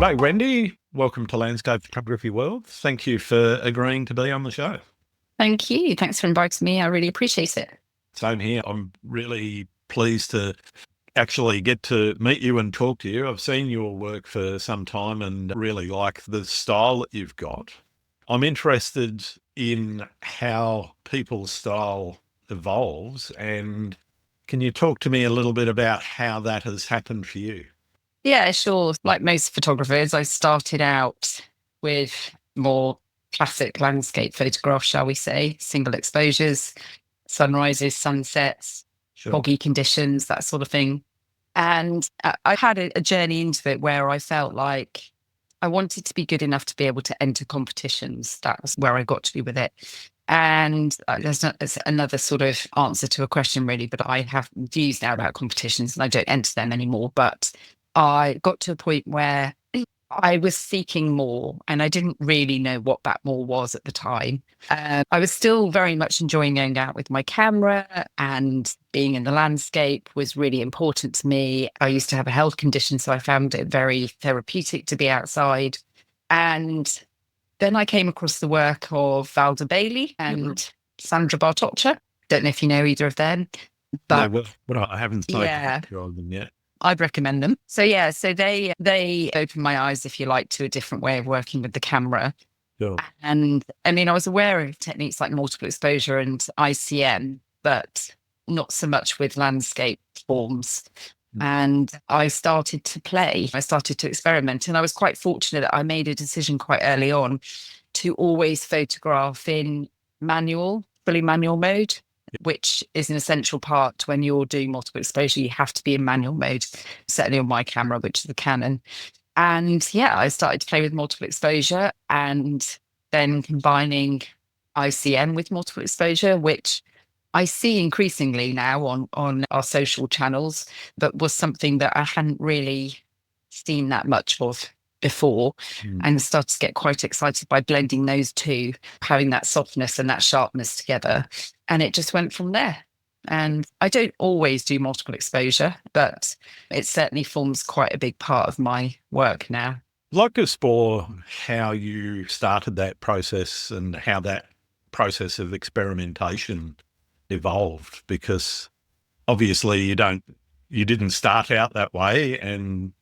G'day, Wendy. Welcome to Landscape Photography World. Thank you for agreeing to be on the show. Thank you. Thanks for inviting me. I really appreciate it. Same here. I'm really pleased to actually get to meet you and talk to you. I've seen your work for some time and really like the style that you've got. I'm interested in how people's style evolves, and can you talk to me a little bit about how that has happened for you? Yeah, sure. Like most photographers, I started out with more classic landscape photographs, shall we say, single exposures, sunrises, sunsets, Sure. foggy conditions, that sort of thing. And I had a journey into it where I felt like I wanted to be good enough to be able to enter competitions. That was where I got to with it. And there's another sort of answer to a question, really, but I have views now about competitions and I don't enter them anymore. But I got to a point where I was seeking more and I didn't really know what that more was at the time. I was still very much enjoying going out with my camera, and being in the landscape was really important to me. I used to have a health condition, so I found it very therapeutic to be outside. And then I came across the work of Valda Bailey and Sandra Bartoccia. Don't know if you know either of them, No, but well, I haven't spoken yeah, to them yet. I'd recommend them. So yeah, so they opened my eyes, if you like, to a different way of working with the camera. Sure. And I mean, I was aware of techniques like multiple exposure and ICM, but not so much with landscape forms. And I started to play, I started to experiment. And I was quite fortunate that I made a decision quite early on to always photograph in fully manual mode, which is an essential part when you're doing multiple exposure. You have to be in manual mode, certainly on my camera, which is a Canon. And yeah, I started to play with multiple exposure and then combining ICM with multiple exposure, which I see increasingly now on our social channels, but was something that I hadn't really seen that much of before, and started to get quite excited by blending those two, having that softness and that sharpness together. And it just went from there. And I don't always do multiple exposure, but it certainly forms quite a big part of my work now. I'd like to explore how you started that process and how that process of experimentation evolved, because obviously you didn't start out that way and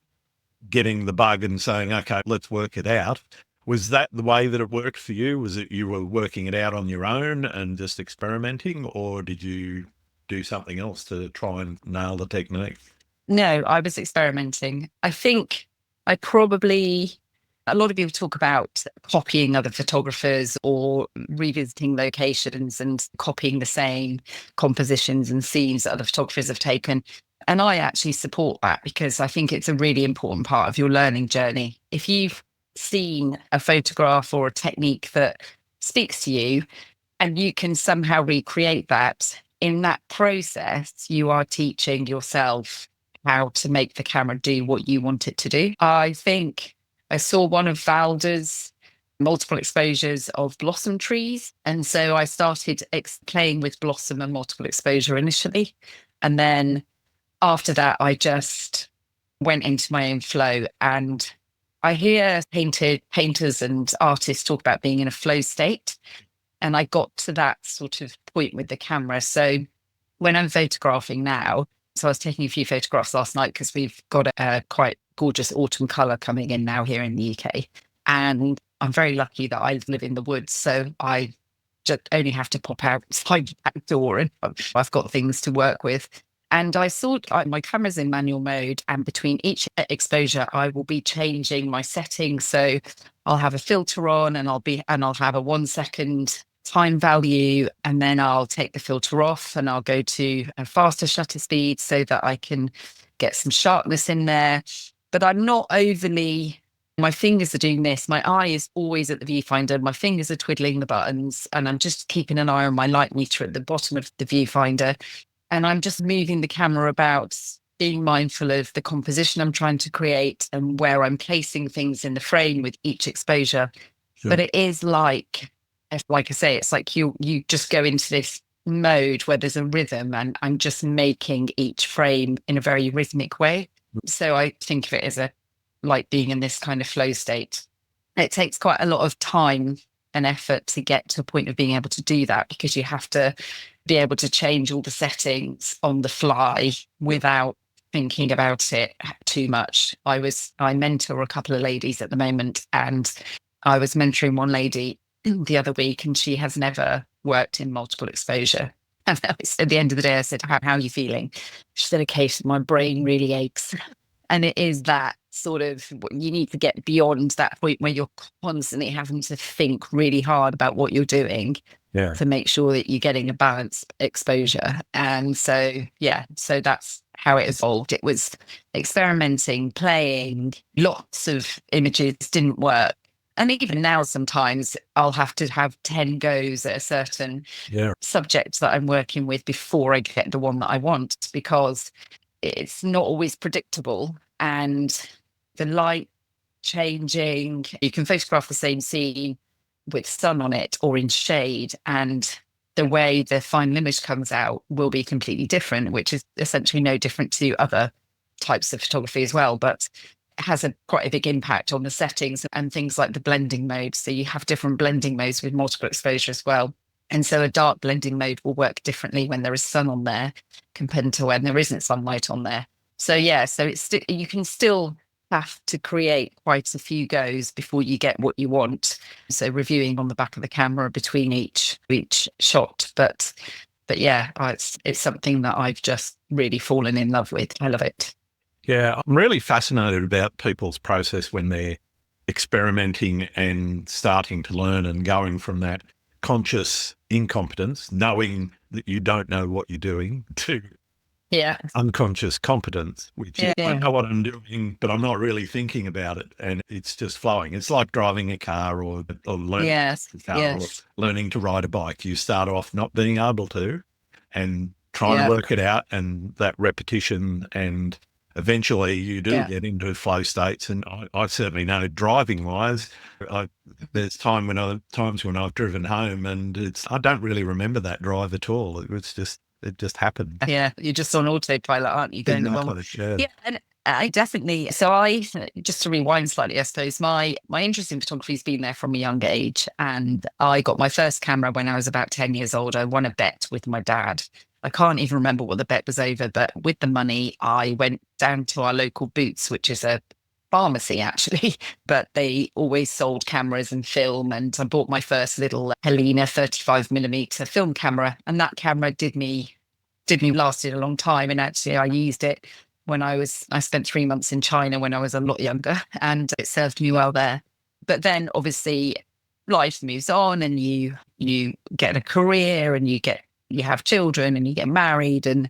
getting the bug and saying, okay, let's work it out. Was that the way that it worked for you? Was it you were working it out on your own and just experimenting, or did you do something else to try and nail the technique? No, I was experimenting. I think I probably, a lot of people talk about copying other photographers or revisiting locations and copying the same compositions and scenes that other photographers have taken. And I actually support that because I think it's a really important part of your learning journey. If you've seen a photograph or a technique that speaks to you and you can somehow recreate that, in that process, you are teaching yourself how to make the camera do what you want it to do. I think I saw one of Valda's multiple exposures of blossom trees. And so I started playing with blossom and multiple exposure initially. And then after that, I just went into my own flow. And I hear painters and artists talk about being in a flow state. And I got to that sort of point with the camera. So when I'm photographing now, so I was taking a few photographs last night because we've got a quite gorgeous autumn colour coming in now here in the UK. And I'm very lucky that I live in the woods. So I just only have to pop outside the back door and I've got things to work with. And I saw my camera's in manual mode, and between each exposure, I will be changing my settings. So I'll have a filter on, and I'll have a 1 second time value, and then I'll take the filter off, and I'll go to a faster shutter speed so that I can get some sharpness in there. But I'm not overly. My fingers are doing this. My eye is always at the viewfinder. My fingers are twiddling the buttons, and I'm just keeping an eye on my light meter at the bottom of the viewfinder. And I'm just moving the camera about, being mindful of the composition I'm trying to create and where I'm placing things in the frame with each exposure. Sure. But it is like I say, it's like you just go into this mode where there's a rhythm, and I'm just making each frame in a very rhythmic way. So I think of it as a like being in this kind of flow state. It takes quite a lot of time and effort to get to a point of being able to do that, because you have to be able to change all the settings on the fly without thinking about it too much. I mentor a couple of ladies at the moment, and I was mentoring one lady the other week, and she has never worked in multiple exposure. And at the end of the day, I said, how are you feeling? She said, okay, so my brain really aches. And it is that sort of, you need to get beyond that point where you're constantly having to think really hard about what you're doing to make sure that you're getting a balanced exposure. And so, yeah, so that's how it evolved. It was experimenting, playing, lots of images didn't work. And even now, sometimes I'll have to have 10 goes at a certain subject that I'm working with before I get the one that I want, because it's not always predictable. And the light changing, you can photograph the same scene with sun on it or in shade, and the way the final image comes out will be completely different, which is essentially no different to other types of photography as well. But has quite a big impact on the settings and things like the blending mode. So you have different blending modes with multiple exposure as well. And so a dark blending mode will work differently when there is sun on there compared to when there isn't sunlight on there. So yeah, so it's you can still have to create quite a few goes before you get what you want. So reviewing on the back of the camera between each shot. But yeah, it's something that I've just really fallen in love with. I love it. Yeah, I'm really fascinated about people's process when they're experimenting and starting to learn, and going from that conscious incompetence, knowing that you don't know what you're doing, to unconscious competence, which is, I know what I'm doing, but I'm not really thinking about it, and it's just flowing. It's like driving a car or learning or learning to ride a bike. You start off not being able to, and trying to work it out, and that repetition, and eventually you do get into flow states. And I certainly know, driving wise, there's times when I've driven home and I don't really remember that drive at all. It just happened. Yeah, you're just on autopilot, aren't you? Going Yeah, and I definitely. So I just to rewind slightly, I suppose my interest in photography has been there from a young age, and I got my first camera when I was about 10 years old. I won a bet with my dad. I can't even remember what the bet was over, but with the money, I went down to our local Boots, which is a pharmacy actually, but they always sold cameras and film. And I bought my first little Helena 35mm film camera, and that camera lasted a long time. And actually I used it when I spent 3 months in China when I was a lot younger, and it served me well there. But then obviously life moves on, and you get a career, and you have children, and you get married, and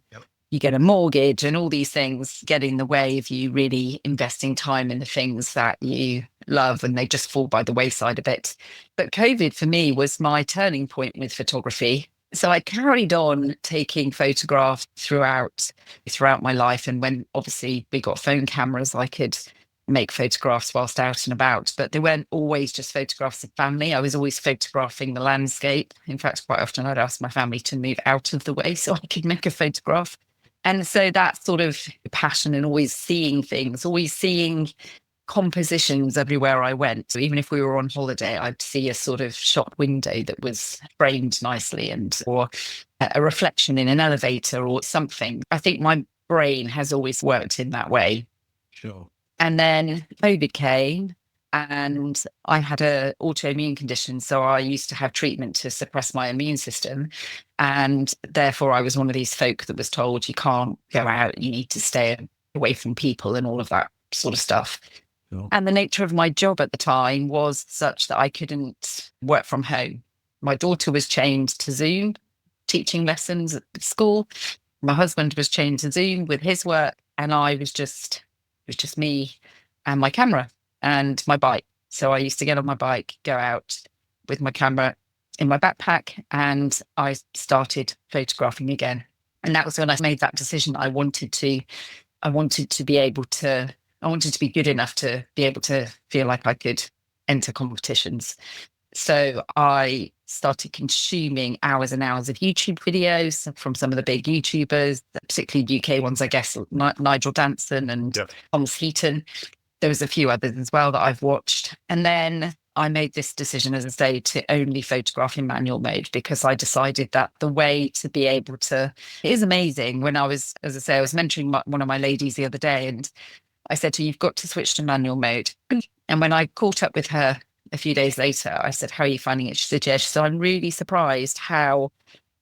you get a mortgage, and all these things get in the way of you really investing time in the things that you love, and they just fall by the wayside a bit. But COVID for me was my turning point with photography. So I carried on taking photographs throughout my life. And when obviously we got phone cameras, I could make photographs whilst out and about, but they weren't always just photographs of family. I was always photographing the landscape. In fact, quite often I'd ask my family to move out of the way so I could make a photograph. And so that sort of passion, and always seeing things, always seeing compositions everywhere I went. So even if we were on holiday, I'd see a sort of shop window that was framed nicely, or a reflection in an elevator or something. I think my brain has always worked in that way. Sure. And then COVID came, and I had an autoimmune condition. So I used to have treatment to suppress my immune system. And therefore I was one of these folk that was told, you can't go out, you need to stay away from people and all of that sort of stuff. Sure. And the nature of my job at the time was such that I couldn't work from home. My daughter was chained to Zoom, teaching lessons at school. My husband was chained to Zoom with his work. And it was just me and my camera and my bike. So I used to get on my bike, go out with my camera in my backpack, and I started photographing again. And that was when I made that decision. I wanted to be good enough to be able to feel like I could enter competitions. So I started consuming hours and hours of YouTube videos from some of the big YouTubers, particularly UK ones, I guess, Nigel Danson and Thomas Heaton. There was a few others as well that I've watched. And then I made this decision, as I say, to only photograph in manual mode, because I decided that the way to be able to, it is amazing. When I was, as I say, I was mentoring one of my ladies the other day, and I said to her, you've got to switch to manual mode. And when I caught up with her a few days later, I said, how are you finding it? She said, yeah. She said, I'm really surprised how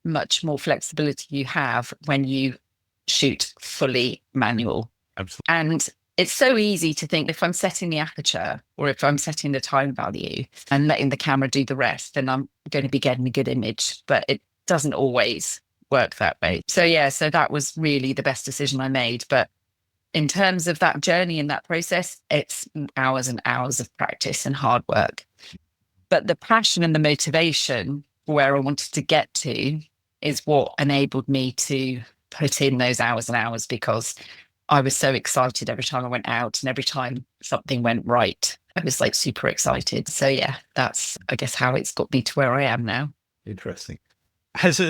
much more flexibility you have when you shoot fully manual. Absolutely. And it's so easy to think, if I'm setting the aperture or if I'm setting the time value and letting the camera do the rest, then I'm going to be getting a good image. But it doesn't always work that way. So yeah, so that was really the best decision I made. But in terms of that journey and that process, it's hours and hours of practice and hard work. But the passion and the motivation for where I wanted to get to is what enabled me to put in those hours and hours, because I was so excited every time I went out and every time something went right. I was like super excited. So yeah, that's, I guess, how it's got me to where I am now. Interesting. Has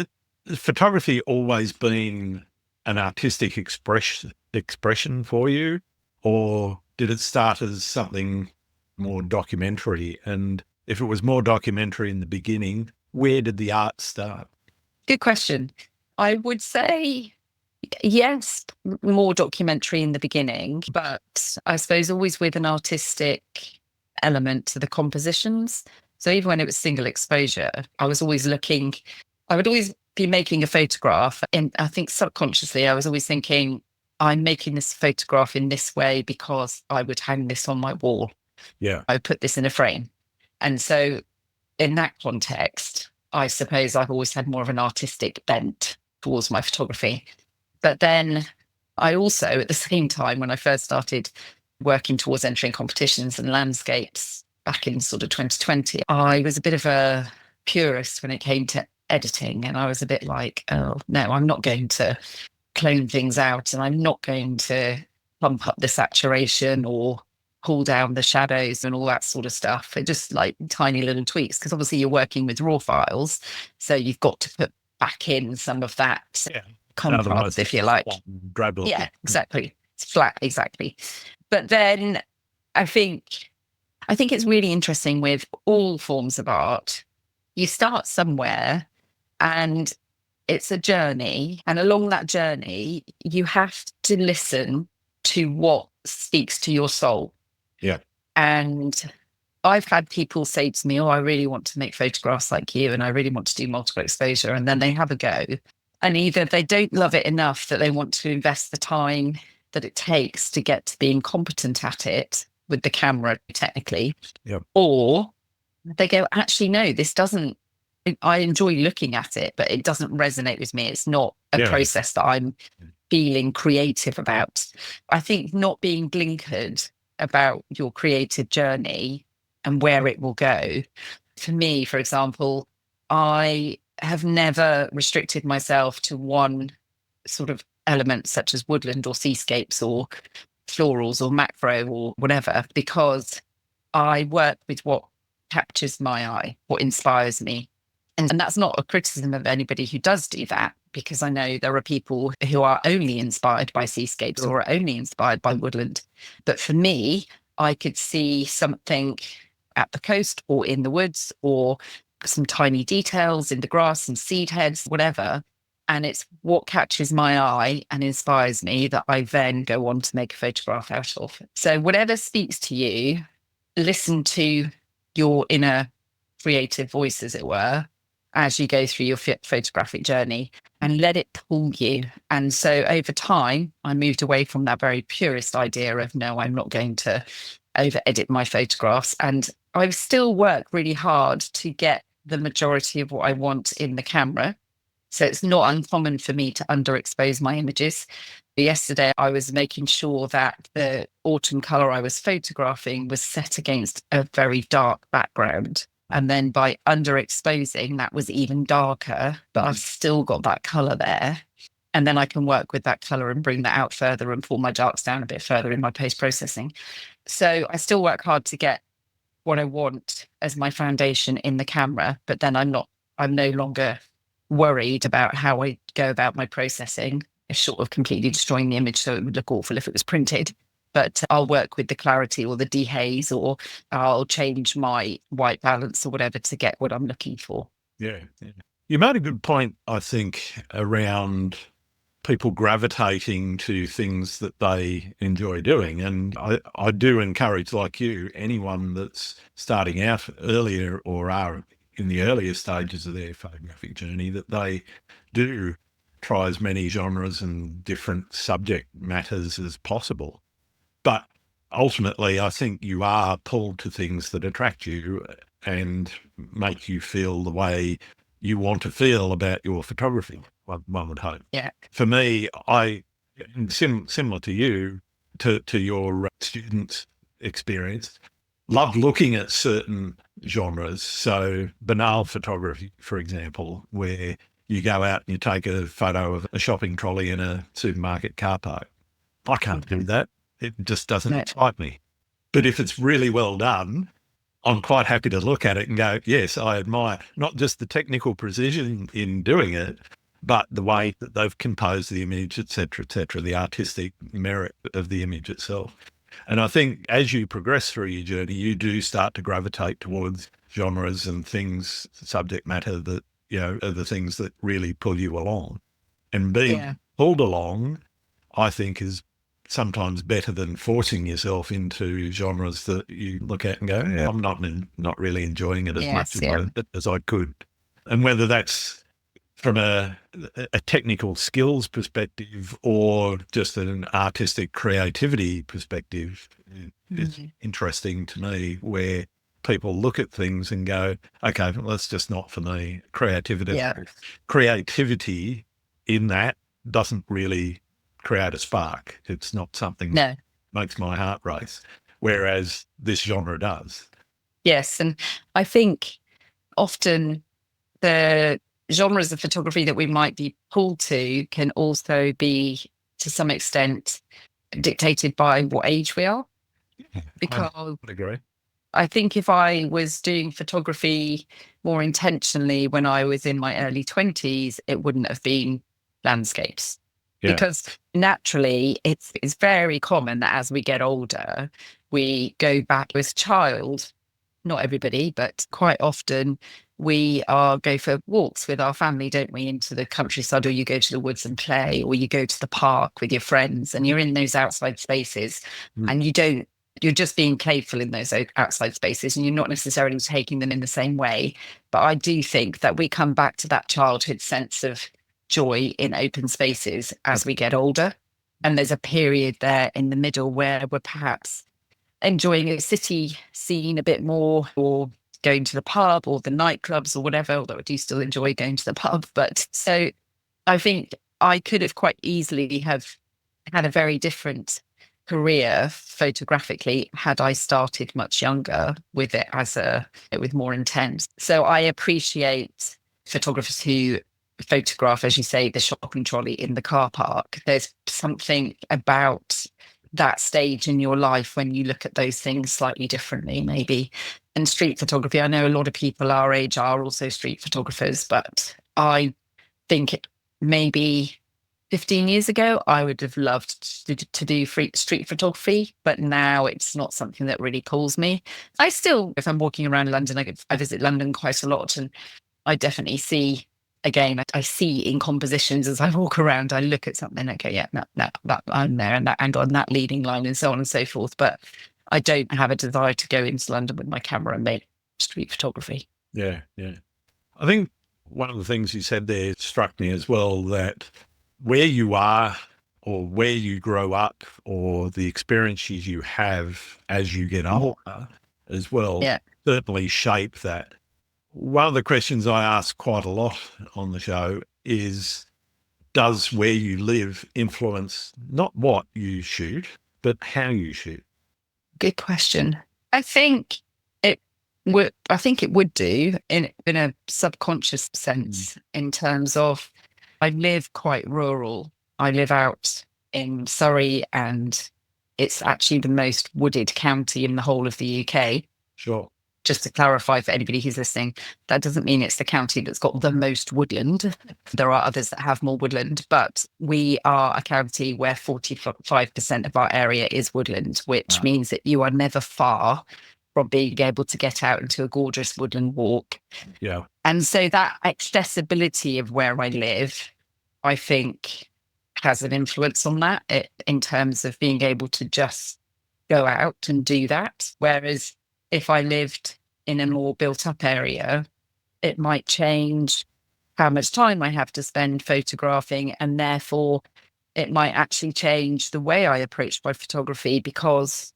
photography always been an artistic expression for you, or did it start as something more documentary? And if it was more documentary in the beginning, where did the art start? Good question. I would say yes, more documentary in the beginning, but I suppose always with an artistic element to the compositions. So even when it was single exposure, I was always looking, I would always be making a photograph. And I think subconsciously, I was always thinking, I'm making this photograph in this way because I would hang this on my wall. Yeah. I would put this in a frame. And so in that context, I suppose I've always had more of an artistic bent towards my photography. But then I also, at the same time, when I first started working towards entering competitions and landscapes back in sort of 2020, I was a bit of a purist when it came to editing. And I was a bit like, oh, no, I'm not going to clone things out, and I'm not going to pump up the saturation or pull down the shadows and all that sort of stuff. It just like tiny little tweaks, because obviously you're working with raw files. So you've got to put back in some of that contrast, if you like. Yeah, exactly. It's flat, exactly. But then I think it's really interesting with all forms of art. You start somewhere and it's a journey. And along that journey, you have to listen to what speaks to your soul. Yeah. And I've had people say to me, oh, I really want to make photographs like you, and I really want to do multiple exposure. And then they have a go. And either they don't love it enough that they want to invest the time that it takes to get to being competent at it with the camera technically, or they go, actually, no, this doesn't, I enjoy looking at it, but it doesn't resonate with me. It's not a process that I'm feeling creative about. I think not being blinkered about your creative journey and where it will go. For me, for example, I have never restricted myself to one sort of element, such as woodland or seascapes or florals or macro or whatever, because I work with what captures my eye, what inspires me. And that's not a criticism of anybody who does do that, because I know there are people who are only inspired by seascapes or are only inspired by woodland. But for me, I could see something at the coast or in the woods or some tiny details in the grass and seed heads, whatever. And it's what catches my eye and inspires me that I then go on to make a photograph out of. So whatever speaks to you, listen to your inner creative voice, as it were, as you go through your photographic journey, and let it pull you. And so over time, I moved away from that very purist idea of, no, I'm not going to over edit my photographs. And I still work really hard to get the majority of what I want in the camera. So it's not uncommon for me to underexpose my images. Yesterday, I was making sure that the autumn color I was photographing was set against a very dark background. And then by underexposing, that was even darker, but I've still got that color there. And then I can work with that color and bring that out further and pull my darks down a bit further in my post-processing. So I still work hard to get what I want as my foundation in the camera, but then I'm no longer worried about how I go about my processing, short of completely destroying the image so it would look awful if it was printed. but I'll work with the clarity or the dehaze, or I'll change my white balance or whatever to get what I'm looking for. Yeah. You made a good point, I think, around people gravitating to things that they enjoy doing. And I do encourage, like you, anyone that's starting out earlier or are in the earlier stages of their photographic journey, that they do try as many genres and different subject matters as possible. But ultimately, I think you are pulled to things that attract you and make you feel the way you want to feel about your photography, one would hope. Yeah. For me, similar to you, to your students' experience, love looking at certain genres. So banal photography, for example, where you go out and you take a photo of a shopping trolley in a supermarket car park. I can't do that. It just doesn't excite me. But if it's really well done, I'm quite happy to look at it and go, yes, I admire not just the technical precision in doing it, but the way that they've composed the image, et cetera, the artistic merit of the image itself. And I think as you progress through your journey, you do start to gravitate towards genres and things, subject matter that, are the things that really pull you along. And being pulled along, I think, is sometimes better than forcing yourself into genres that you look at and go, yeah, I'm not really enjoying it as much as I could. And whether that's from a technical skills perspective or just an artistic creativity perspective, is interesting to me, where people look at things and go, okay, well, that's just not for me. Creativity in that doesn't really create a spark. It's not something that makes my heart race, whereas this genre does. Yes. And I think often the genres of photography that we might be pulled to can also be, to some extent, dictated by what age we are. Because I would agree. I think if I was doing photography more intentionally when I was in my early 20s, it wouldn't have been landscapes. Because naturally, it's very common that as we get older, we go back as a child. Not everybody, but quite often we go for walks with our family, don't we, into the countryside, or you go to the woods and play, or you go to the park with your friends, and you're in those outside spaces, and you're just being playful in those outside spaces, and you're not necessarily taking them in the same way. But I do think that we come back to that childhood sense of joy in open spaces as we get older. And there's a period there in the middle where we're perhaps enjoying a city scene a bit more, or going to the pub or the nightclubs or whatever, although I do still enjoy going to the pub. But so I think I could have quite easily have had a very different career photographically had I started much younger with it with more intent. So I appreciate photographers who photograph, as you say, the shopping trolley in the car park. There's something about that stage in your life when you look at those things slightly differently, maybe. And street photography, I know a lot of people our age are also street photographers, but I think maybe 15 years ago, I would have loved to do street photography, but now it's not something that really calls me. I still, if I'm walking around London, I visit London quite a lot, and I definitely see, again, I see in compositions as I walk around, I look at something, okay, yeah, that I'm there, and on that leading line, and so on and so forth. But I don't have a desire to go into London with my camera and make street photography. Yeah. I think one of the things you said there struck me as well, that where you are or where you grow up or the experiences you have as you get older as well certainly shape that. One of the questions I ask quite a lot on the show is, does where you live influence not what you shoot, but how you shoot? Good question. I think it would do in a subconscious sense, in terms of, I live quite rural. I live out in Surrey, and it's actually the most wooded county in the whole of the UK. Sure. just to clarify for anybody who's listening, that doesn't mean it's the county that's got the most woodland. There are others that have more woodland, but we are a county where 45% of our area is woodland, which means that you are never far from being able to get out into a gorgeous woodland walk. Yeah. And so that accessibility of where I live, I think, has an influence on that in terms of being able to just go out and do that. Whereas if I lived in a more built up area, it might change how much time I have to spend photographing. And therefore, it might actually change the way I approach my photography, because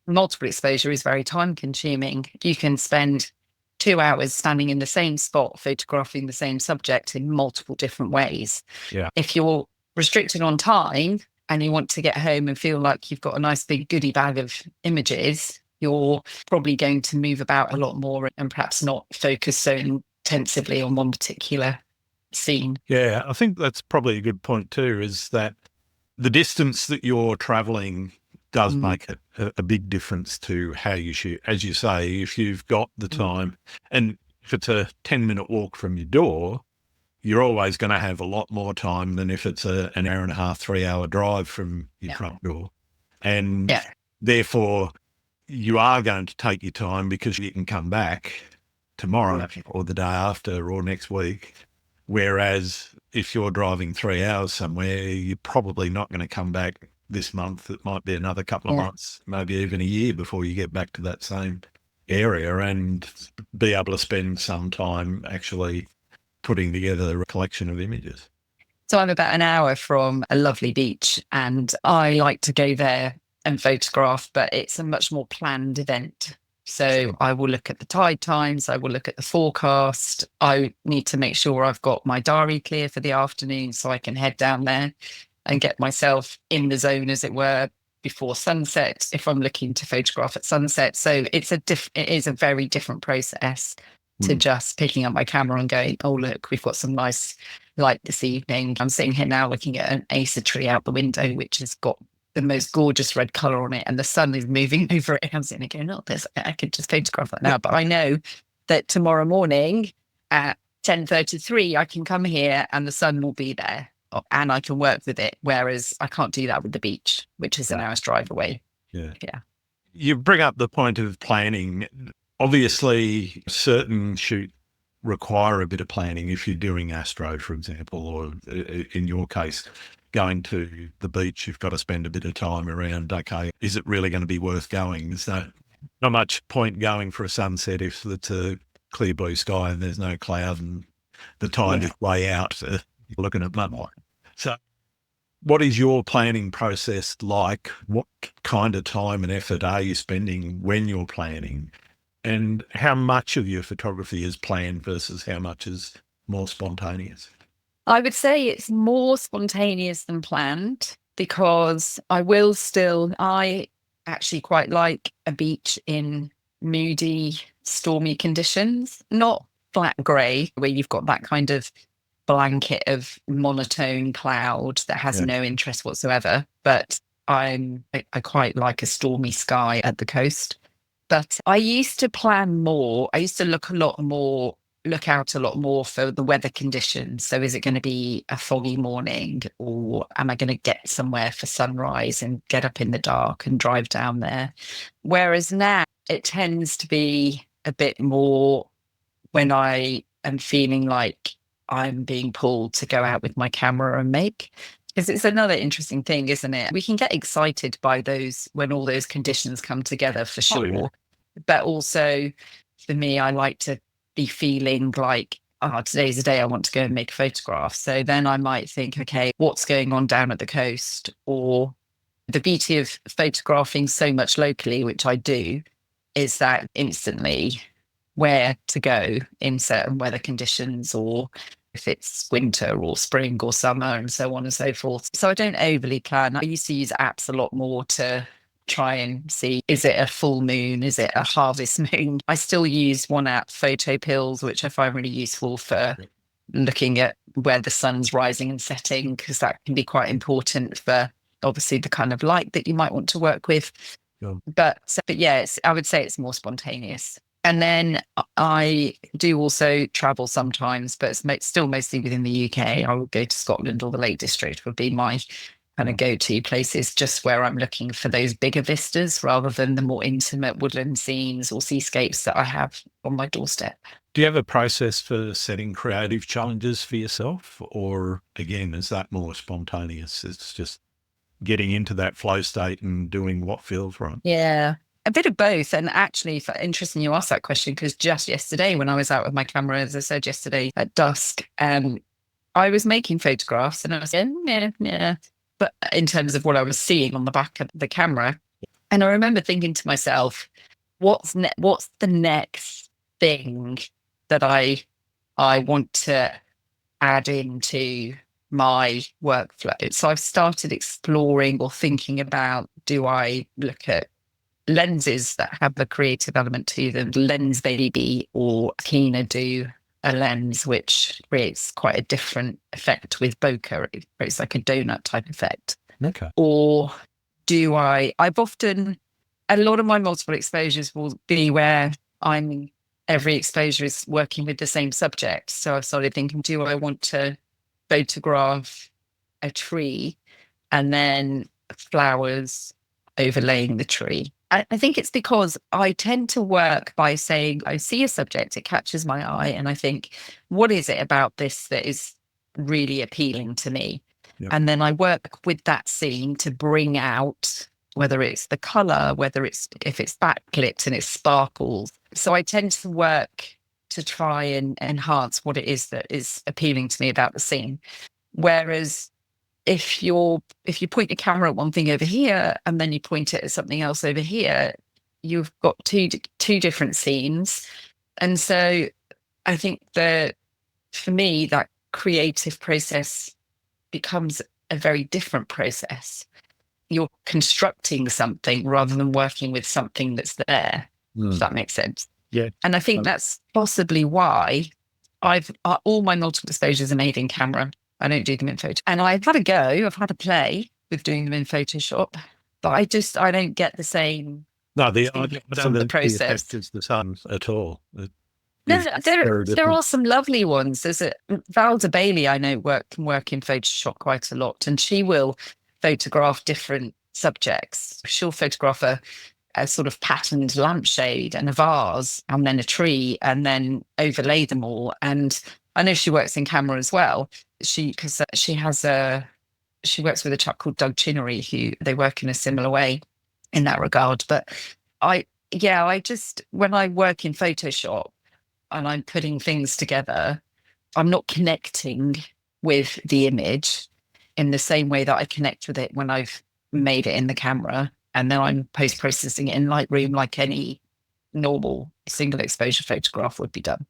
multiple exposure is very time consuming. You can spend 2 hours standing in the same spot, photographing the same subject in multiple different ways. Yeah. If you're restricted on time and you want to get home and feel like you've got a nice big goodie bag of images, you're probably going to move about a lot more and perhaps not focus so intensively on one particular scene. Yeah, I think that's probably a good point too, is that the distance that you're traveling does make a big difference to how you shoot. As you say, if you've got the time, and if it's a 10-minute walk from your door, you're always going to have a lot more time than if it's an hour and a half, 3-hour drive from your front door. And therefore, you are going to take your time because you can come back tomorrow or the day after or next week. Whereas if you're driving 3 hours somewhere, you're probably not going to come back this month. It might be another couple of months, maybe even a year before you get back to that same area and be able to spend some time actually putting together a collection of images. So I'm about an hour from a lovely beach, and I like to go there and photograph, but it's a much more planned event. So I will look at the tide times, I will look at the forecast. I need to make sure I've got my diary clear for the afternoon so I can head down there and get myself in the zone, as it were, before sunset, if I'm looking to photograph at sunset. So it is a very different process to just picking up my camera and going, oh, look, we've got some nice light this evening. I'm sitting here now looking at an acer tree out the window, which has got the most gorgeous red colour on it, and the sun is moving over it. I'm sitting there going, oh, I could just photograph that now. But I know that tomorrow morning at 10:33, I can come here and the sun will be there and I can work with it. Whereas I can't do that with the beach, which is an hour's drive away. Yeah. You bring up the point of planning. Obviously, certain shoots require a bit of planning. If you're doing astro, for example, or in your case, going to the beach, you've got to spend a bit of time around, okay, is it really going to be worth going? There's not much point going for a sunset if it's a clear blue sky and there's no cloud and the tide is way out. You're looking at mud. So what is your planning process like? What kind of time and effort are you spending when you're planning? And how much of your photography is planned versus how much is more spontaneous? I would say it's more spontaneous than planned, because I actually quite like a beach in moody, stormy conditions, not flat grey, where you've got that kind of blanket of monotone cloud that has no interest whatsoever. But I quite like a stormy sky at the coast. But I used to plan more. I used to look out a lot more for the weather conditions. So is it going to be a foggy morning, or am I going to get somewhere for sunrise and get up in the dark and drive down there? Whereas now it tends to be a bit more when I am feeling like I'm being pulled to go out with my camera and make. Because it's another interesting thing, isn't it? We can get excited by those when all those conditions come together, for sure. Oh, yeah. But also, for me, I like to be feeling like, today's the day I want to go and make a photograph. So then I might think, okay, what's going on down at the coast? Or the beauty of photographing so much locally, which I do, is that instantly where to go in certain weather conditions, or if it's winter or spring or summer and so on and so forth. So I don't overly plan. I used to use apps a lot more to try and see, is it a full moon? Is it a harvest moon? I still use one app, Photo Pills, which I find really useful for looking at where the sun's rising and setting, because that can be quite important for obviously the kind of light that you might want to work with. But yeah, I would say it's more spontaneous. And then I do also travel sometimes, but it's still mostly within the UK. I will go to Scotland, or the Lake District would be my kind of go-to places, just where I'm looking for those bigger vistas rather than the more intimate woodland scenes or seascapes that I have on my doorstep. Do you have a process for setting creative challenges for yourself? Or again, is that more spontaneous? It's just getting into that flow state and doing what feels right? Yeah, a bit of both. And actually, interesting you asked that question, because just yesterday, when I was out with my camera, as I said yesterday at dusk, I was making photographs and I was saying, yeah, yeah. But in terms of what I was seeing on the back of the camera, and I remember thinking to myself, what's the next thing that I want to add into my workflow? So I've started exploring or thinking about, do I look at lenses that have a creative element to them, lens baby, or keener do a lens which creates quite a different effect with bokeh. It creates like a donut type effect. Okay. Or I've often, a lot of my multiple exposures will be where every exposure is working with the same subject. So I've started thinking, do I want to photograph a tree and then flowers overlaying the tree? I think it's because I tend to work by saying, I see a subject, it catches my eye, and I think, what is it about this that is really appealing to me? Yep. And then I work with that scene to bring out, whether it's the color, if it's backlit and it sparkles. So I tend to work to try and enhance what it is that is appealing to me about the scene. Whereas if you point your camera at one thing over here and then you point it at something else over here, you've got two different scenes. And so I think that for me, that creative process becomes a very different process. You're constructing something rather than working with something that's there, if that makes sense. Yeah. And I think that's possibly why all my multiple exposures are made in camera. I don't do them in photo. And I've had a play with doing them in Photoshop, but I don't get the same. No, I from don't the think the process. effect is the same at all. No, there different. are some lovely ones. There's Valda Bailey, I know, can work in Photoshop quite a lot, and she will photograph different subjects. She'll photograph a sort of patterned lampshade and a vase and then a tree and then overlay them all. And I know she works in camera as well. She works with a chap called Doug Chinnery, who they work in a similar way in that regard. But I just, when I work in Photoshop and I'm putting things together, I'm not connecting with the image in the same way that I connect with it when I've made it in the camera. And then I'm post-processing it in Lightroom like any normal single exposure photograph would be done.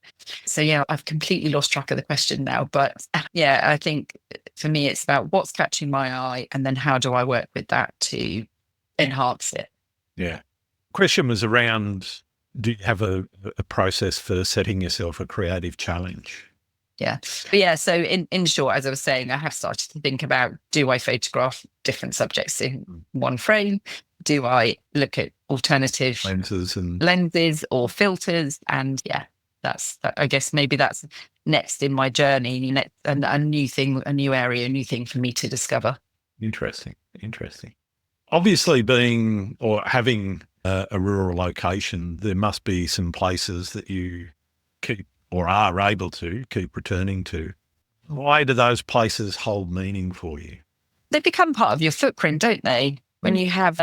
So yeah, I've completely lost track of the question now. But yeah, I think for me, it's about what's catching my eye and then how do I work with that to enhance it. Yeah. Question was around, do you have a process for setting yourself a creative challenge? Yeah. But yeah, so in short, as I was saying, I have started to think about, do I photograph different subjects in one frame? Do I look at alternative lenses or filters? And yeah, I guess maybe that's next in my journey, a new thing, a new area, a new thing for me to discover. Interesting. Obviously, being or having a rural location, there must be some places that you keep or are able to keep returning to. Why do those places hold meaning for you? They become part of your footprint, don't they? When you have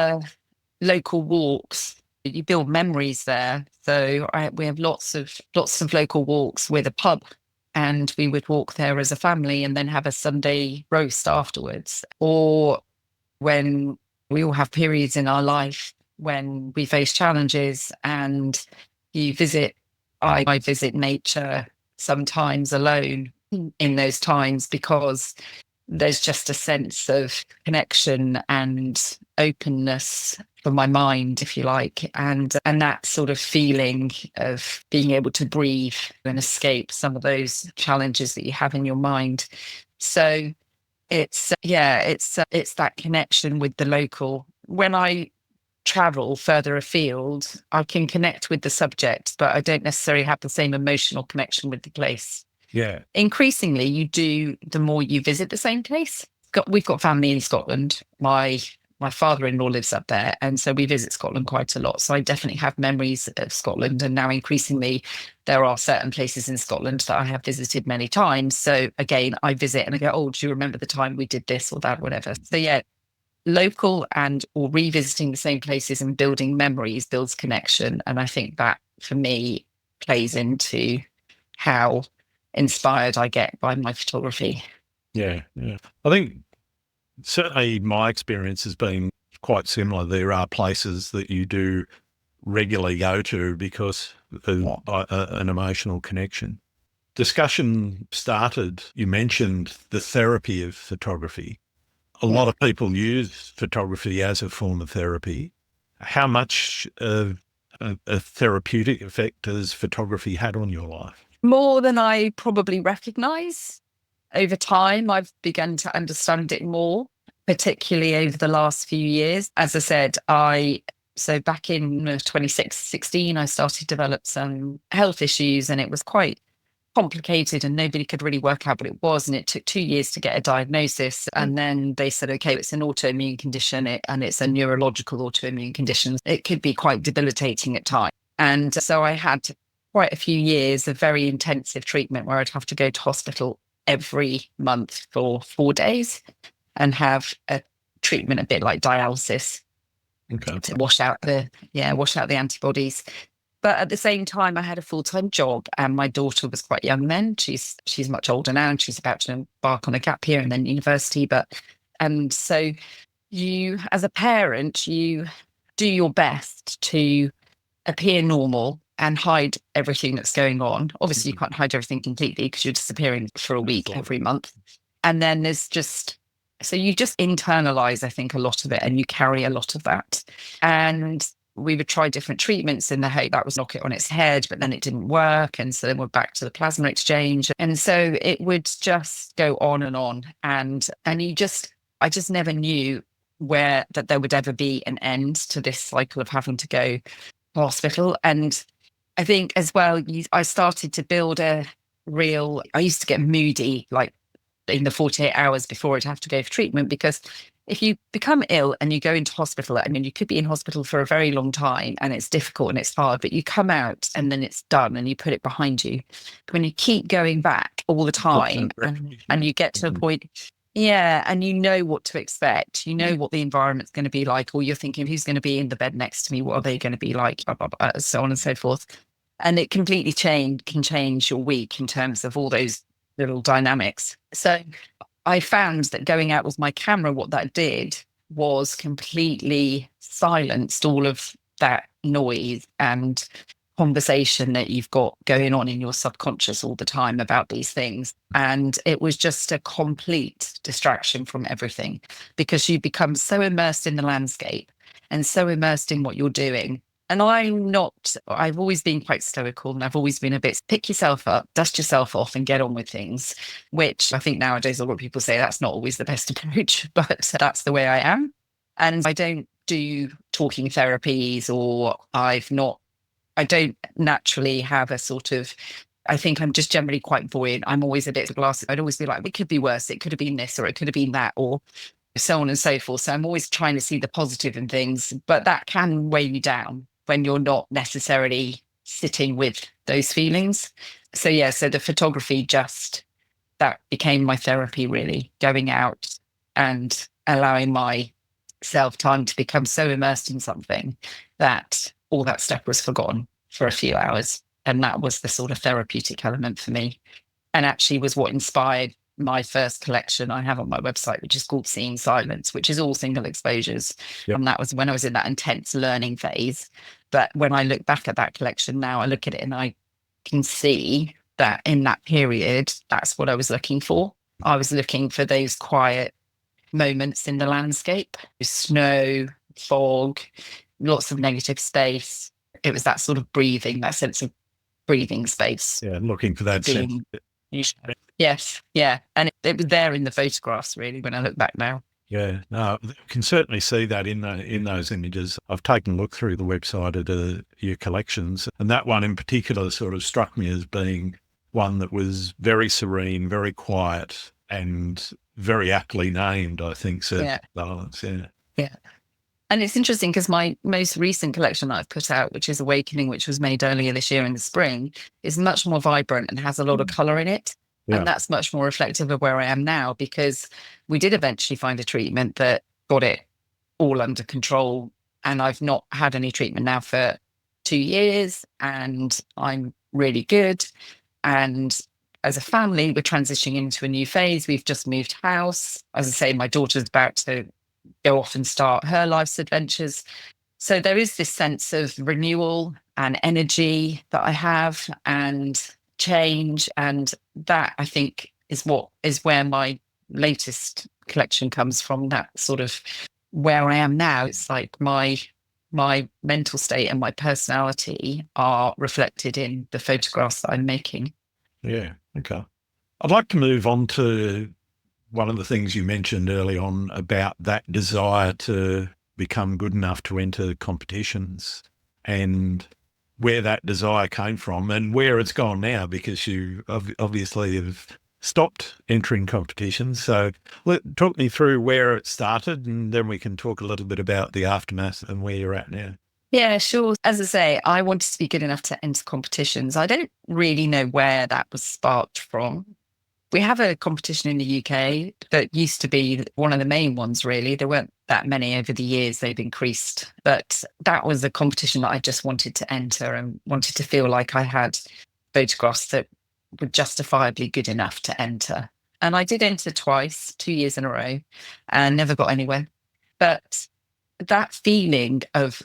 local walks, you build memories there. So we have lots of local walks with a pub, and we would walk there as a family and then have a Sunday roast afterwards. Or when we all have periods in our life when we face challenges and I visit nature sometimes alone in those times, because there's just a sense of connection and openness for my mind, if you like, and that sort of feeling of being able to breathe and escape some of those challenges that you have in your mind. So it's that connection with the local. When I travel further afield, I can connect with the subject, but I don't necessarily have the same emotional connection with the place. Yeah. Increasingly, you do the more you visit the same place. We've got family in Scotland. My father-in-law lives up there, and so we visit Scotland quite a lot. So I definitely have memories of Scotland, and now increasingly there are certain places in Scotland that I have visited many times. So again, I visit and I go, oh, do you remember the time we did this or that, whatever? So yeah, local and or revisiting the same places and building memories builds connection. And I think that for me plays into how inspired I get by my photography. Yeah. Yeah. I think certainly my experience has been quite similar. There are places that you do regularly go to because of an emotional connection. Discussion started, you mentioned the therapy of photography. A lot of people use photography as a form of therapy. How much of a therapeutic effect has photography had on your life? More than I probably recognize. Over time, I've begun to understand it more, particularly over the last few years. As I said, so back in 2016, I started to develop some health issues, and it was quite complicated and nobody could really work out what it was. And it took 2 years to get a diagnosis. And then they said, okay, it's an autoimmune condition and it's a neurological autoimmune condition. It could be quite debilitating at times. And so I had quite a few years of very intensive treatment where I'd have to go to hospital every month for 4 days and have a treatment a bit like dialysis to wash out the antibodies. But at the same time, I had a full-time job and my daughter was quite young then. She's much older now and she's about to embark on a gap year and then university. And so you, as a parent, you do your best to appear normal and hide everything that's going on. Obviously, you can't hide everything completely because you're disappearing for a week every month. And then so you just internalize, I think, a lot of it and you carry a lot of that. And we would try different treatments in the hope that was knock it on its head, but then it didn't work. And so then we're back to the plasma exchange. And so it would just go on and on. And I just never knew that there would ever be an end to this cycle of having to go to hospital. And I think as well, I started to build I used to get moody, like in the 48 hours before I'd have to go for treatment, because if you become ill and you go into hospital, I mean, you could be in hospital for a very long time and it's difficult and it's hard, but you come out and then it's done and you put it behind you. When you keep going back all the time and you get to a point, and you know what to expect, you know what the environment's going to be like, or you're thinking, who's going to be in the bed next to me? What are they going to be like? Blah, blah, blah, so on and so forth. And it completely can change your week in terms of all those little dynamics. So I found that going out with my camera, what that did was completely silenced all of that noise and conversation that you've got going on in your subconscious all the time about these things. And it was just a complete distraction from everything because you become so immersed in the landscape and so immersed in what you're doing. And I've always been quite stoical and I've always been a bit pick yourself up, dust yourself off and get on with things, which I think nowadays a lot of people say that's not always the best approach, but that's the way I am. And I don't do talking therapies or I don't naturally have a sort of, I think I'm just generally quite buoyant. I'm always a bit glass. I'd always be like, it could be worse. It could have been this or it could have been that or so on and so forth. So I'm always trying to see the positive in things, but that can weigh you down when you're not necessarily sitting with those feelings. So the photography that became my therapy, really, going out and allowing myself time to become so immersed in something that all that stuff was forgotten for a few hours. And that was the sort of therapeutic element for me. And actually was what inspired my first collection I have on my website, which is called Seeing Silence, which is all single exposures. Yep. And that was when I was in that intense learning phase. But when I look back at that collection now, I look at it and I can see that in that period, that's what I was looking for. I was looking for those quiet moments in the landscape, snow, fog, lots of negative space. It was that sort of that sense of breathing space. Yeah, looking for that sense. Yes, yeah. And it was there in the photographs, really, when I look back now. Yeah, no, you can certainly see that in those images. I've taken a look through the website at your collections, and that one in particular sort of struck me as being one that was very serene, very quiet, and very aptly named, I think, Surf Yeah. Balance. Yeah. Yeah. And it's interesting because my most recent collection that I've put out, which is Awakening, which was made earlier this year in the spring, is much more vibrant and has a lot of color in it. Yeah. And that's much more reflective of where I am now, because we did eventually find a treatment that got it all under control. And I've not had any treatment now for 2 years, and I'm really good. And as a family, we're transitioning into a new phase. We've just moved house. As I say, my daughter's about to go off and start her life's adventures. So there is this sense of renewal and energy that I have, and change. And that, I think, is where my latest collection comes from. That sort of where I am now. It's like my mental state and my personality are reflected in the photographs that I'm making. Yeah. Okay. I'd like to move on to one of the things you mentioned early on about that desire to become good enough to enter competitions, and where that desire came from and where it's gone now, because you obviously have stopped entering competitions. So talk me through where it started, and then we can talk a little bit about the aftermath and where you're at now. Yeah, sure. As I say, I wanted to be good enough to enter competitions. I don't really know where that was sparked from. We have a competition in the UK that used to be one of the main ones, really. There weren't that many over the years, they've increased. But that was a competition that I just wanted to enter and wanted to feel like I had photographs that were justifiably good enough to enter. And I did enter twice, 2 years in a row, and never got anywhere. But that feeling of,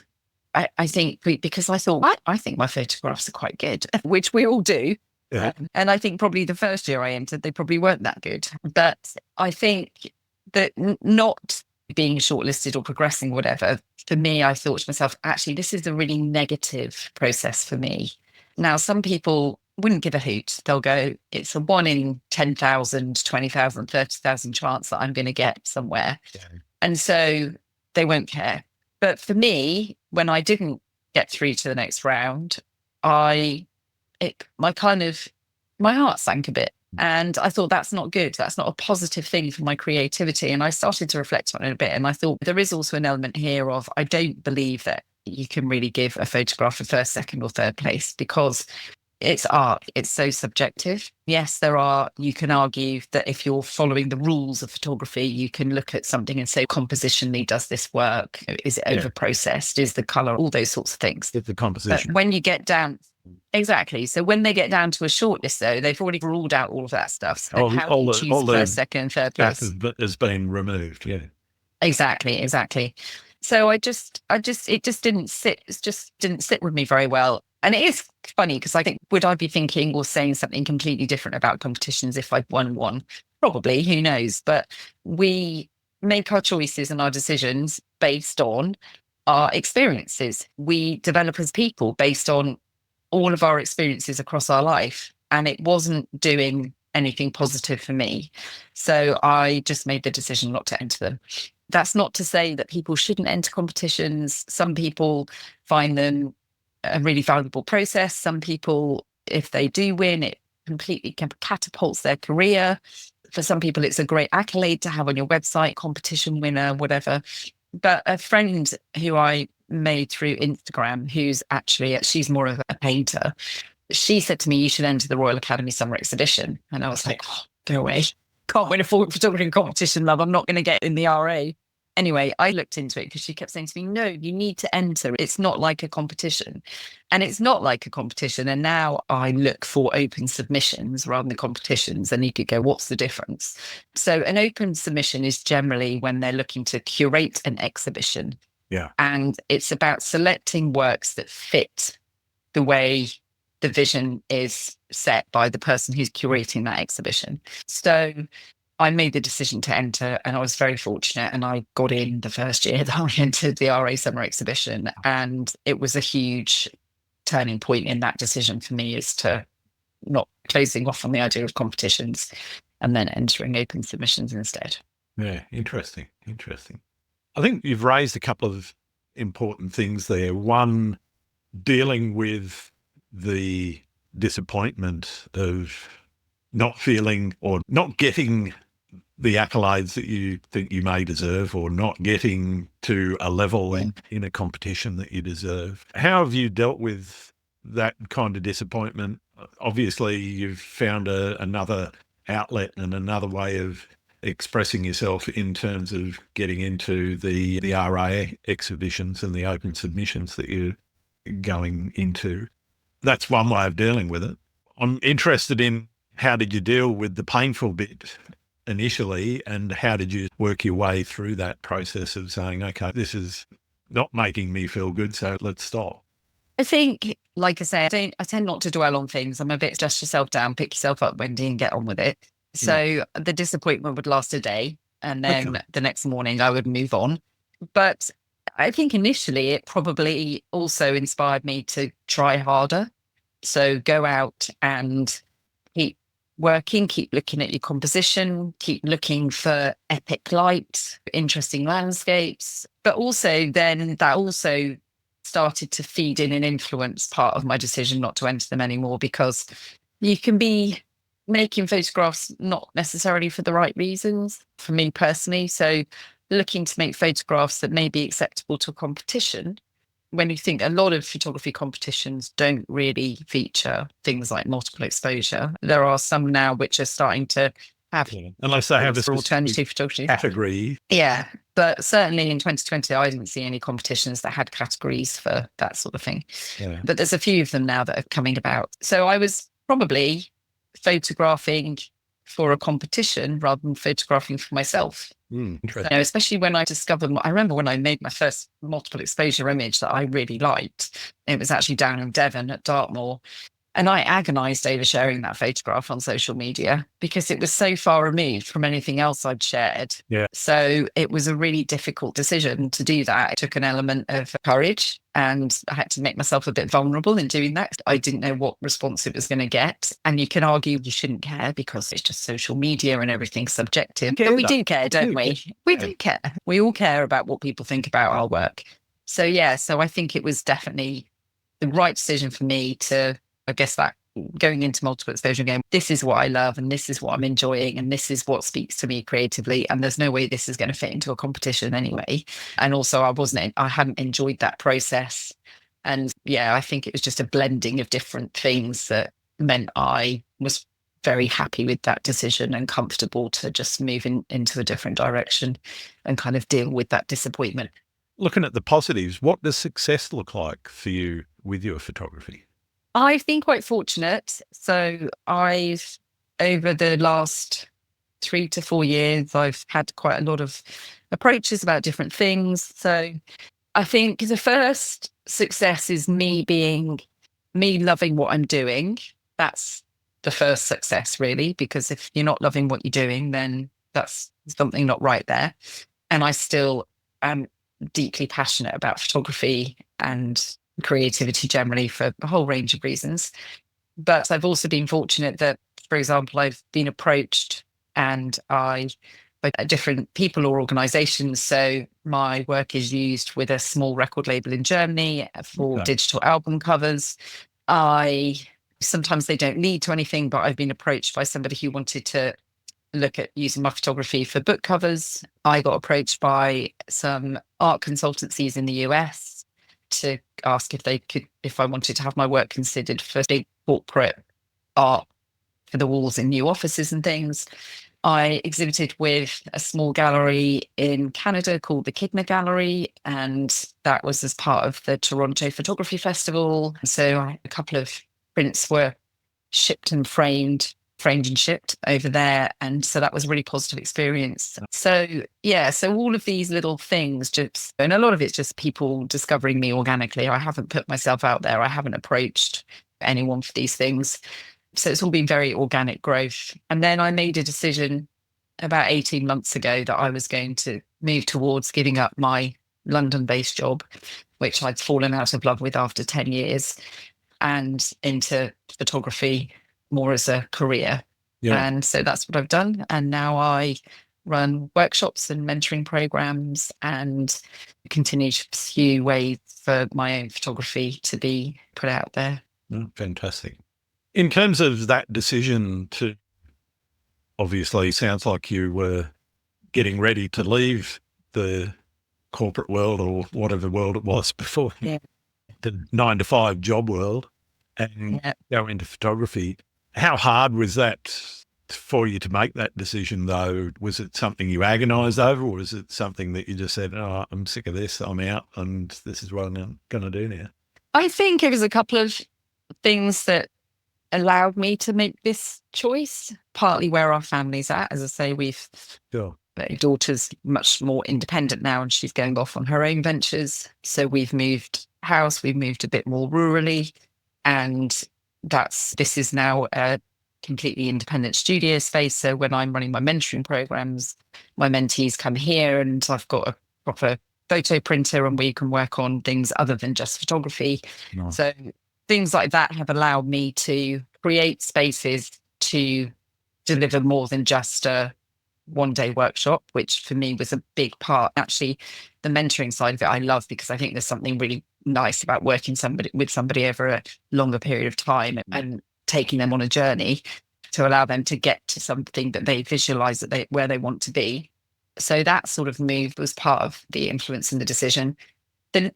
I think, because I thought, I think my photographs are quite good, which we all do. Yeah. And I think probably the first year I entered, they probably weren't that good. But I think that not being shortlisted or progressing, whatever, for me, I thought to myself, actually, this is a really negative process for me. Now, some people wouldn't give a hoot. They'll go, it's a 1 in 10,000, 20,000, 30,000 chance that I'm going to get somewhere. Yeah. And so they won't care. But for me, when I didn't get through to the next round, my heart sank a bit. And I thought, that's not good. That's not a positive thing for my creativity. And I started to reflect on it a bit. And I thought there is also an element here of, I don't believe that you can really give a photograph a first, second, or third place, because it's art. It's so subjective. Yes, you can argue that if you're following the rules of photography, you can look at something and say, compositionally, does this work? Is it over processed? Is the color? All those sorts of things. The composition. But when you get down, exactly. So when they get down to a shortlist, though, they've already ruled out all of that stuff. So how do you choose first, second, third place? That has been removed. Yeah. Exactly. So it just didn't sit. It just didn't sit with me very well. And it is funny because I think, would I be thinking or saying something completely different about competitions if I'd won one? Probably, who knows? But we make our choices and our decisions based on our experiences. We develop as people based on all of our experiences across our life. And it wasn't doing anything positive for me. So I just made the decision not to enter them. That's not to say that people shouldn't enter competitions. Some people find them a really valuable process. Some people, if they do win, it completely catapults their career. For some people, it's a great accolade to have on your website, competition winner, whatever. But a friend who I made through Instagram, she's more of a painter, she said to me, you should enter the Royal Academy Summer Exhibition. And I was like, oh, go away. Can't win a photography competition, love. I'm not going to get in the RA. Anyway, I looked into it because she kept saying to me, no, you need to enter. It's not like a competition. And it's not like a competition. And now I look for open submissions rather than competitions. And you could go, what's the difference? So an open submission is generally when they're looking to curate an exhibition. Yeah. And it's about selecting works that fit the way the vision is set by the person who's curating that exhibition. So I made the decision to enter, and I was very fortunate, and I got in the first year that I entered the RA Summer Exhibition. And it was a huge turning point in that decision for me, as to not closing off on the idea of competitions and then entering open submissions instead. Yeah, interesting. I think you've raised a couple of important things there. One, dealing with the disappointment of not feeling or not getting the accolades that you think you may deserve, or not getting to a level in a competition that you deserve. How have you dealt with that kind of disappointment? Obviously, you've found another outlet and another way of expressing yourself in terms of getting into the RA exhibitions and the open submissions that you're going into. That's one way of dealing with it. I'm interested in, how did you deal with the painful bit initially, and how did you work your way through that process of saying, okay, this is not making me feel good, so let's stop? I think, like I say, I tend not to dwell on things. I'm a bit dust yourself down, pick yourself up, Wendy, and get on with it. So the disappointment would last a day, and then Okay. the next morning I would move on. But I think initially it probably also inspired me to try harder. So go out and keep working, keep looking at your composition, keep looking for epic light, interesting landscapes. But also then that also started to feed in and influence part of my decision not to enter them anymore, because you can be making photographs not necessarily for the right reasons for me personally. So looking to make photographs that may be acceptable to a competition, when you think a lot of photography competitions don't really feature things like multiple exposure. There are some now which are starting to have, unless they have a alternative photography category. Yeah, but certainly in 2020, I didn't see any competitions that had categories for that sort of thing. Yeah. But there's a few of them now that are coming about. So I was probably photographing for a competition rather than photographing for myself. Interesting. Especially when I discovered, I remember when I made my first multiple exposure image that I really liked. It was actually down in Devon at Dartmoor. And I agonized over sharing that photograph on social media because it was so far removed from anything else I'd shared. Yeah. So it was a really difficult decision to do that. It took an element of courage, and I had to make myself a bit vulnerable in doing that. I didn't know what response it was going to get. And you can argue you shouldn't care because it's just social media and everything's subjective. But we do care, don't we? We do care. We all care about what people think about our work. So yeah, so I think it was definitely the right decision for me to, I guess, that going into multiple exposure game, this is what I love and this is what I'm enjoying and this is what speaks to me creatively. And there's no way this is going to fit into a competition anyway. And also I hadn't enjoyed that process. And yeah, I think it was just a blending of different things that meant I was very happy with that decision and comfortable to just move into a different direction and kind of deal with that disappointment. Looking at the positives, what does success look like for you with your photography? I've been quite fortunate. So over the last 3 to 4 years, I've had quite a lot of approaches about different things. So I think the first success is me loving what I'm doing. That's the first success, really, because if you're not loving what you're doing, then that's something not right there. And I still am deeply passionate about photography and creativity generally for a whole range of reasons. But I've also been fortunate that, for example, I've been approached by different people or organizations. So my work is used with a small record label in Germany for digital album covers. Sometimes they don't lead to anything, but I've been approached by somebody who wanted to look at using my photography for book covers. I got approached by some art consultancies in the US to ask if I wanted to have my work considered for big corporate art for the walls in new offices and things. I exhibited with a small gallery in Canada called the Kidner Gallery, and that was as part of the Toronto Photography Festival. So a couple of prints were shipped and framed and shipped over there. And so that was a really positive experience. So yeah, so all of these little things and a lot of it's just people discovering me organically. I haven't put myself out there. I haven't approached anyone for these things. So it's all been very organic growth. And then I made a decision about 18 months ago that I was going to move towards giving up my London-based job, which I'd fallen out of love with after 10 years, and into photography more as a career. Yeah. And so that's what I've done. And now I run workshops and mentoring programs, and continue to pursue ways for my own photography to be put out there. Fantastic. In terms of that decision to, obviously, sounds like you were getting ready to leave the corporate world or whatever world it was before, Yeah. the 9 to 5 job world, and go into photography. How hard was that for you to make that decision, though? Was it something you agonised over, or was it something that you just said, "Oh, I'm sick of this, I'm out, and this is what I'm going to do now"? I think it was a couple of things that allowed me to make this choice, partly where our family's at. As I say, we've Sure. my daughter's much more independent now and she's going off on her own ventures. So we've moved house, we've moved a bit more rurally, and this is now a completely independent studio space. So when I'm running my mentoring programs, my mentees come here and I've got a proper photo printer and we can work on things other than just photography. Nice. So things like that have allowed me to create spaces to deliver more than just a one-day workshop, which for me was a big part. Actually, the mentoring side of it I love, because I think there's something really nice about working with somebody over a longer period of time and taking them on a journey to allow them to get to something that they visualize where they want to be. So that sort of move was part of the influence in the decision. Then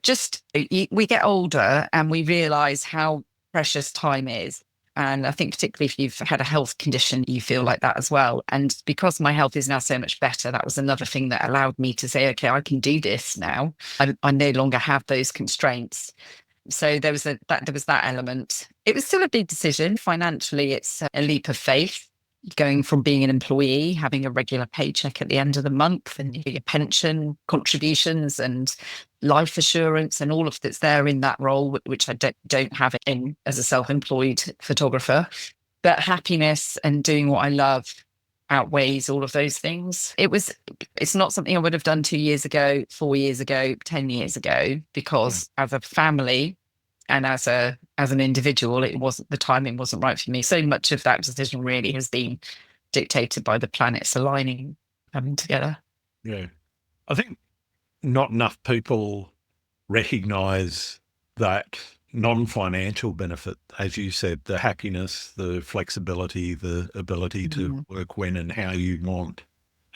we get older and we realize how precious time is. And I think particularly if you've had a health condition, you feel like that as well. And because my health is now so much better, that was another thing that allowed me to say, okay, I can do this now. I no longer have those constraints. So there was that element. It was still a big decision. Financially, it's a leap of faith. Going from being an employee, having a regular paycheck at the end of the month, and your pension contributions and life assurance and all of that's there in that role, which I don't have in as a self-employed photographer. But happiness and doing what I love outweighs all of those things. It's not something I would have done 2 years ago, 4 years ago, 10 years ago, because as a family and as an individual, the timing wasn't right for me. So much of that decision really has been dictated by the planets aligning, coming together. Yeah. I think not enough people recognise that non-financial benefit, as you said, the happiness, the flexibility, the ability to work when and how you want,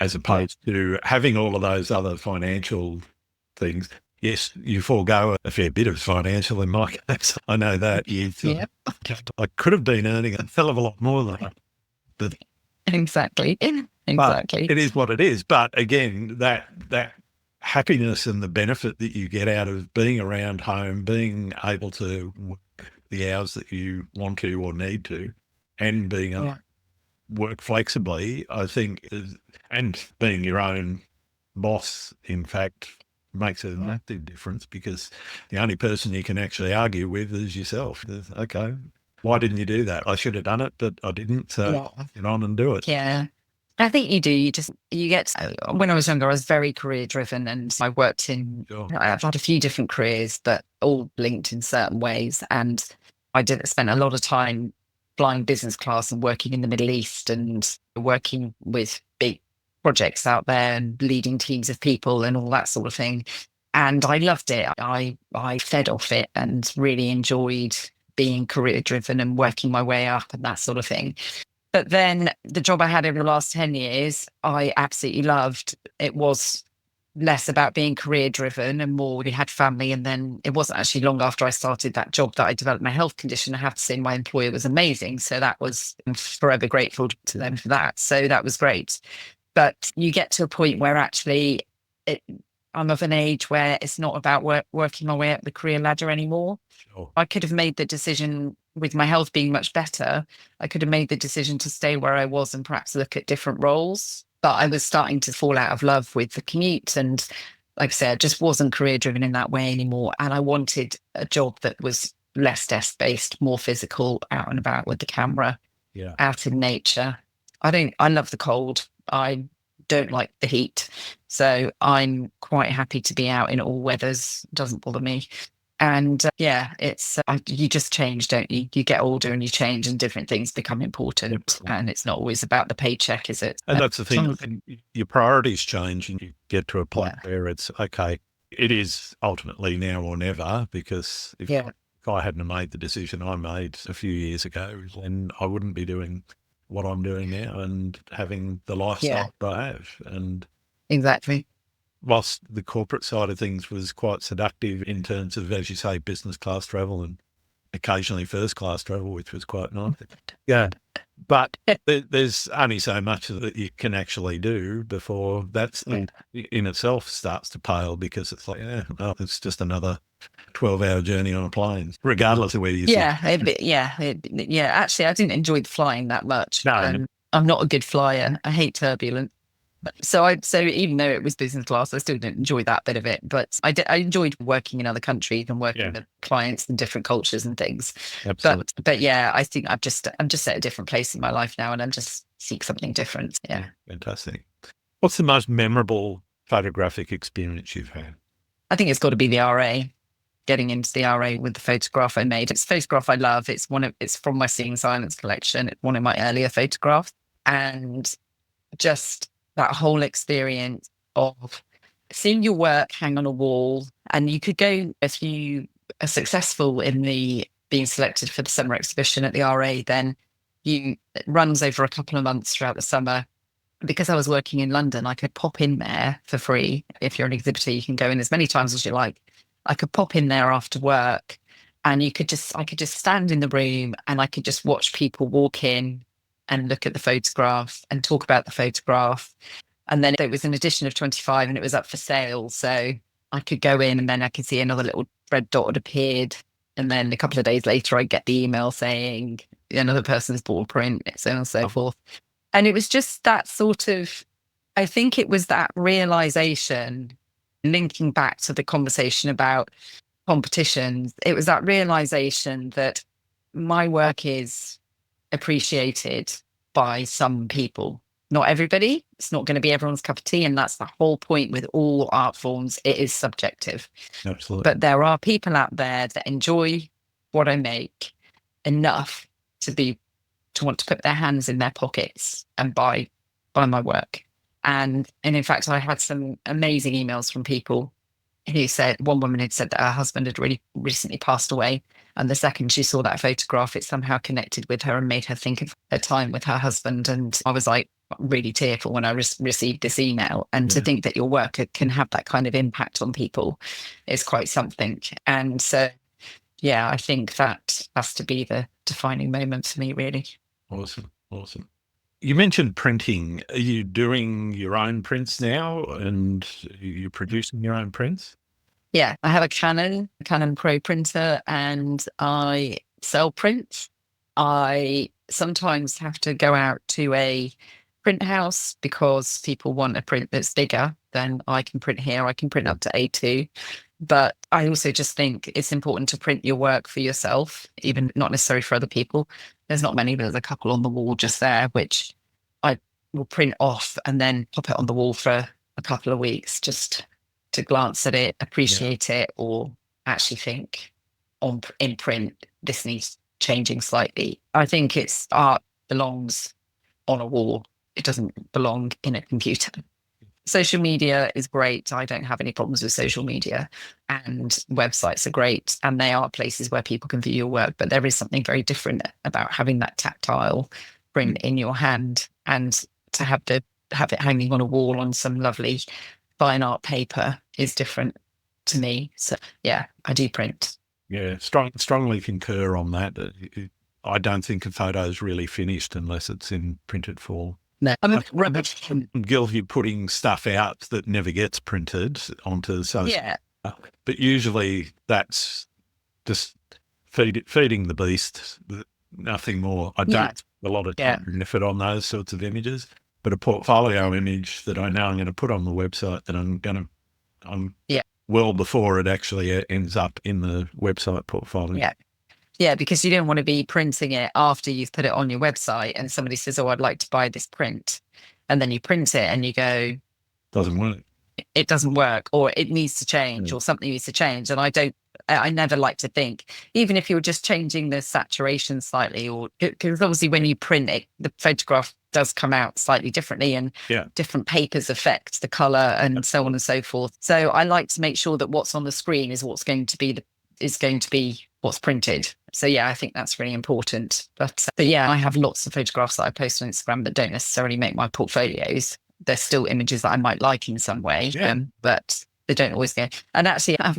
as opposed to having all of those other financial things. Yes, you forego a fair bit of financial in my case. I know that. I could have been earning a hell of a lot more than that. But Exactly. But it is what it is. But again, that happiness and the benefit that you get out of being around home, being able to work the hours that you want to or need to, and being able to work flexibly, I think, and being your own boss, in fact, makes a massive difference, because the only person you can actually argue with is yourself. Okay, why didn't you do that? I should have done it, but I didn't. So get on and do it. Yeah. I think you do. When I was younger, I was very career driven, and I worked I've had a few different careers, but all linked in certain ways. And I spent a lot of time flying business class and working in the Middle East and working with big projects out there and leading teams of people and all that sort of thing. And I loved it. I fed off it and really enjoyed being career driven and working my way up and that sort of thing. But then the job I had over the last 10 years, I absolutely loved. It was less about being career driven and more we had family. And then it wasn't actually long after I started that job that I developed my health condition. I have to say my employer was amazing. So I'm forever grateful to them for that. So that was great. But you get to a point where actually I'm of an age where it's not about working my way up the career ladder anymore. Sure. I could have made the decision, with my health being much better, I could have made the decision to stay where I was and perhaps look at different roles. But I was starting to fall out of love with the commute. And like I said, I just wasn't career driven in that way anymore. And I wanted a job that was less desk based, more physical, out and about with the camera, out in nature. I love the cold. I don't like the heat. So I'm quite happy to be out in all weathers. Doesn't bother me. And it's you just change, don't you? You get older and you change, and different things become important. And it's not always about the paycheck, is it? And that's the thing. And your priorities change, and you get to a point where it's okay. It is ultimately now or never, because if I hadn't made the decision I made a few years ago, then I wouldn't be doing what I'm doing now and having the lifestyle that I have. And exactly. Whilst the corporate side of things was quite seductive in terms of, as you say, business class travel and occasionally first class travel, which was quite nice. Yeah. But there's only so much that you can actually do before that's in itself starts to pale, because it's like, it's just another 12-hour journey on a plane, regardless of where you sit. Actually, I didn't enjoy the flying that much. No. I'm not a good flyer. I hate turbulence. So even though it was business class, I still didn't enjoy that bit of it. But I enjoyed working in other countries and working with clients and different cultures and things. Absolutely. But I think I'm just at a different place in my life now, and I'm just seek something different. Yeah. Fantastic. What's the most memorable photographic experience you've had? I think it's got to be the RA. Getting into the RA with the photograph I made. It's a photograph I love. It's from my Seeing Silence collection. It's one of my earlier photographs, and just that whole experience of seeing your work hang on a wall. And you could go, if you are successful in being selected for the summer exhibition at the RA, then it runs over a couple of months throughout the summer. Because I was working in London, I could pop in there for free. If you're an exhibitor, you can go in as many times as you like. I could pop in there after work, and I could just stand in the room, and I could just watch people walk in and look at the photograph and talk about the photograph. And then there was an edition of 25 and it was up for sale. So I could go in, and then I could see another little red dot had appeared. And then a couple of days later, I'd get the email saying another person's bought a print, so on and so forth. And it was just that sort of, I think it was that realization, linking back to the conversation about competitions, it was that realization that my work is appreciated by some people. Not everybody. It's not going to be everyone's cup of tea. And that's the whole point with all art forms. It is subjective. Absolutely. But there are people out there that enjoy what I make enough to want to put their hands in their pockets and buy my work. And in fact, I had some amazing emails from people who said, one woman had said that her husband had really recently passed away. And the second she saw that photograph, it somehow connected with her and made her think of her time with her husband. And I was like really tearful when I received this email. And to think that your work can have that kind of impact on people is quite something. And so, I think that has to be the defining moment for me, really. Awesome. You mentioned printing. Are you doing your own prints now, and are you producing your own prints? Yeah, I have a Canon Pro printer, and I sell prints. I sometimes have to go out to a print house because people want a print that's bigger than I can print here. I can print up to A2. But I also just think it's important to print your work for yourself, even not necessarily for other people. There's not many, but there's a couple on the wall just there, which I will print off and then pop it on the wall for a couple of weeks just to glance at it, appreciate it, or actually think in print, this needs changing slightly. I think art belongs on a wall. It doesn't belong in a computer. Social media is great. I don't have any problems with social media, and websites are great, and they are places where people can view your work. But there is something very different about having that tactile print in your hand, and to have it hanging on a wall on some lovely fine art paper is different to me. So I do print. Yeah, strongly concur on that. I don't think a photo is really finished unless it's in printed form. No, I'm guilty of putting stuff out that never gets printed onto social. Yeah, but usually that's just feeding the beast. Nothing more. I don't have a lot of time and effort on those sorts of images. But a portfolio image that I know I'm going to put on the website, that I'm well before it actually ends up in the website portfolio. Yeah, because you don't want to be printing it after you've put it on your website and somebody says, "Oh, I'd like to buy this print." And then you print it and you go, doesn't work. It doesn't work, or it needs to change, or something needs to change. And I don't I never like to think, even if you're just changing the saturation slightly, or because obviously when you print it, the photograph does come out slightly differently, and different papers affect the color and so on and so forth. So I like to make sure that what's on the screen is what's going to be what's printed. So yeah, I think that's really important. But yeah, I have lots of photographs that I post on Instagram that don't necessarily make my portfolios. They're still images that I might like in some way, but they don't always go. And actually, I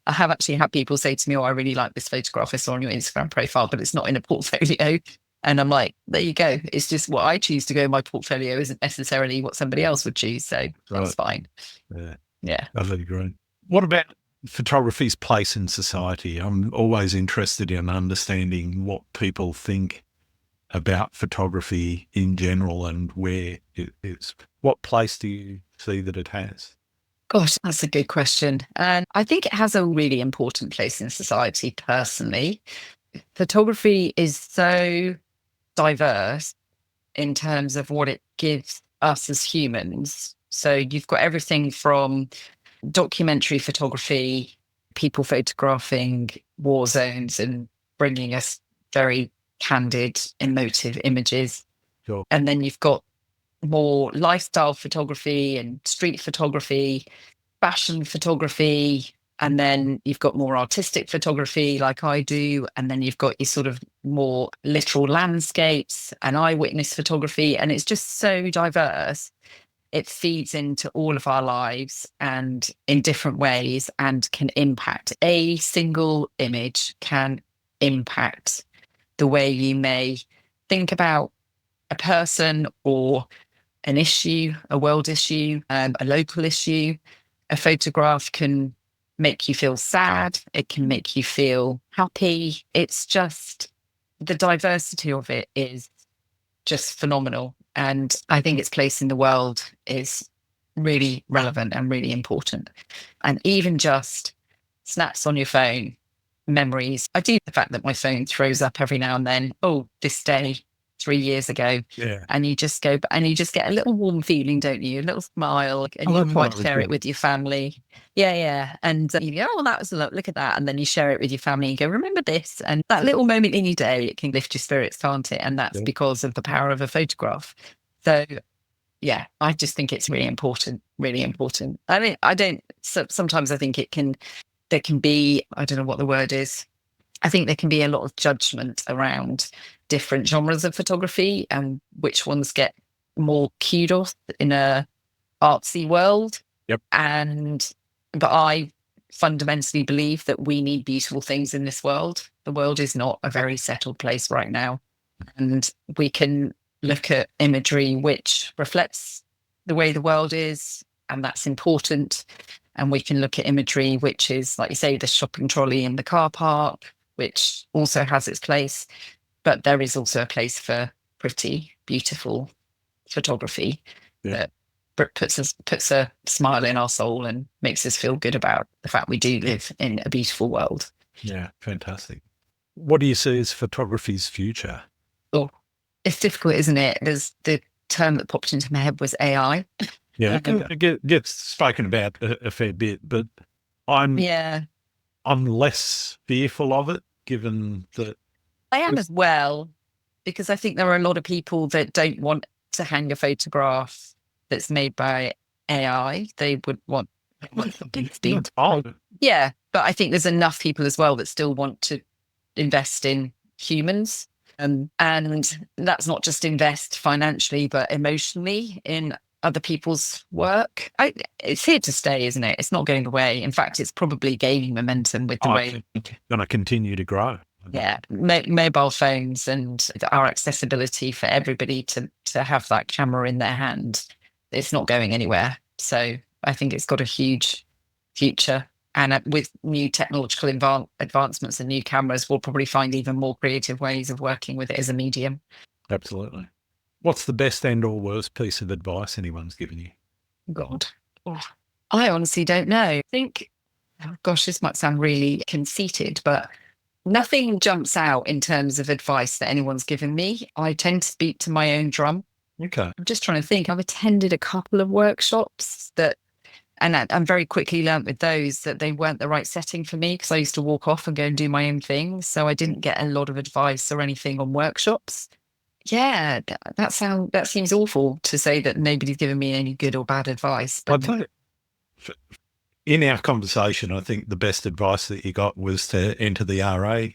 have actually had people say to me, "Oh, I really like this photograph I saw on your Instagram profile, but it's not in a portfolio." And I'm like, there you go. It's just what I choose to go in my portfolio isn't necessarily what somebody else would choose. So that's fine. Yeah. Lovely, great. What about photography's place in society? I'm always interested in understanding what people think about photography in general and where it is. What place do you see that it has? Gosh, that's a good question. And I think it has a really important place in society personally. Photography is so diverse in terms of what it gives us as humans. So you've got everything from documentary photography, people photographing war zones and bringing us very candid, emotive images. Sure. And then you've got more lifestyle photography and street photography, fashion photography, and then you've got more artistic photography like I do. And then you've got your sort of more literal landscapes and eyewitness photography. And it's just so diverse. It feeds into all of our lives and in different ways and can impact. A single image can impact the way you may think about a person or an issue, a world issue, a local issue. A photograph can make you feel sad. It can make you feel happy. It's just, the diversity of it is just phenomenal. And I think its place in the world is really relevant and really important. And even just snaps on your phone, memories. I do the fact that my phone throws up every now and then. Oh, this day 3 years ago. Yeah. And you just go, and you just get a little warm feeling, don't you? A little smile, and you quite share it with your family. Yeah. And you go, oh, that was a look at that. And then you share it with your family and go, remember this. And that little moment in your day, it can lift your spirits, can't it? And that's because of the power of a photograph. So yeah, I just think it's really important, really important. I mean, sometimes I think there can be, I don't know what the word is. I think there can be a lot of judgment around different genres of photography and which ones get more kudos in a artsy world. Yep. But I fundamentally believe that we need beautiful things in this world. The world is not a very settled place right now. And we can look at imagery which reflects the way the world is, and that's important. And we can look at imagery which is, like you say, the shopping trolley in the car park, which also has its place. But there is also a place for pretty, beautiful photography that puts a smile in our soul and makes us feel good about the fact we do live in a beautiful world. Yeah, fantastic. What do you see as photography's future? Oh, it's difficult, isn't it? There's the term that popped into my head was AI. Yeah, it gets spoken about a fair bit, but I'm less fearful of it, given that I am as well, because I think there are a lot of people that don't want to hang a photograph that's made by AI. They would want something to be. Yeah, but I think there's enough people as well that still want to invest in humans. And that's not just invest financially, but emotionally in other people's work. It's here to stay, isn't it? It's not going away. In fact, it's probably gaining momentum with the way it's going to continue to grow. Yeah, mobile phones and our accessibility for everybody to have that camera in their hand. It's not going anywhere. So I think it's got a huge future. And with new technological advancements and new cameras, we'll probably find even more creative ways of working with it as a medium. Absolutely. What's the best and or worst piece of advice anyone's given you? God, I honestly don't know. I think, gosh, this might sound really conceited, but nothing jumps out in terms of advice that anyone's given me. I tend to speak to my own drum. Okay. I'm just trying to think. I've attended a couple of workshops that And I very quickly learned with those that they weren't the right setting for me because I used to walk off and go and do my own thing. So I didn't get a lot of advice or anything on workshops. Yeah, that seems awful to say that nobody's given me any good or bad advice. I But think in our conversation, I think the best advice that you got was to enter the RA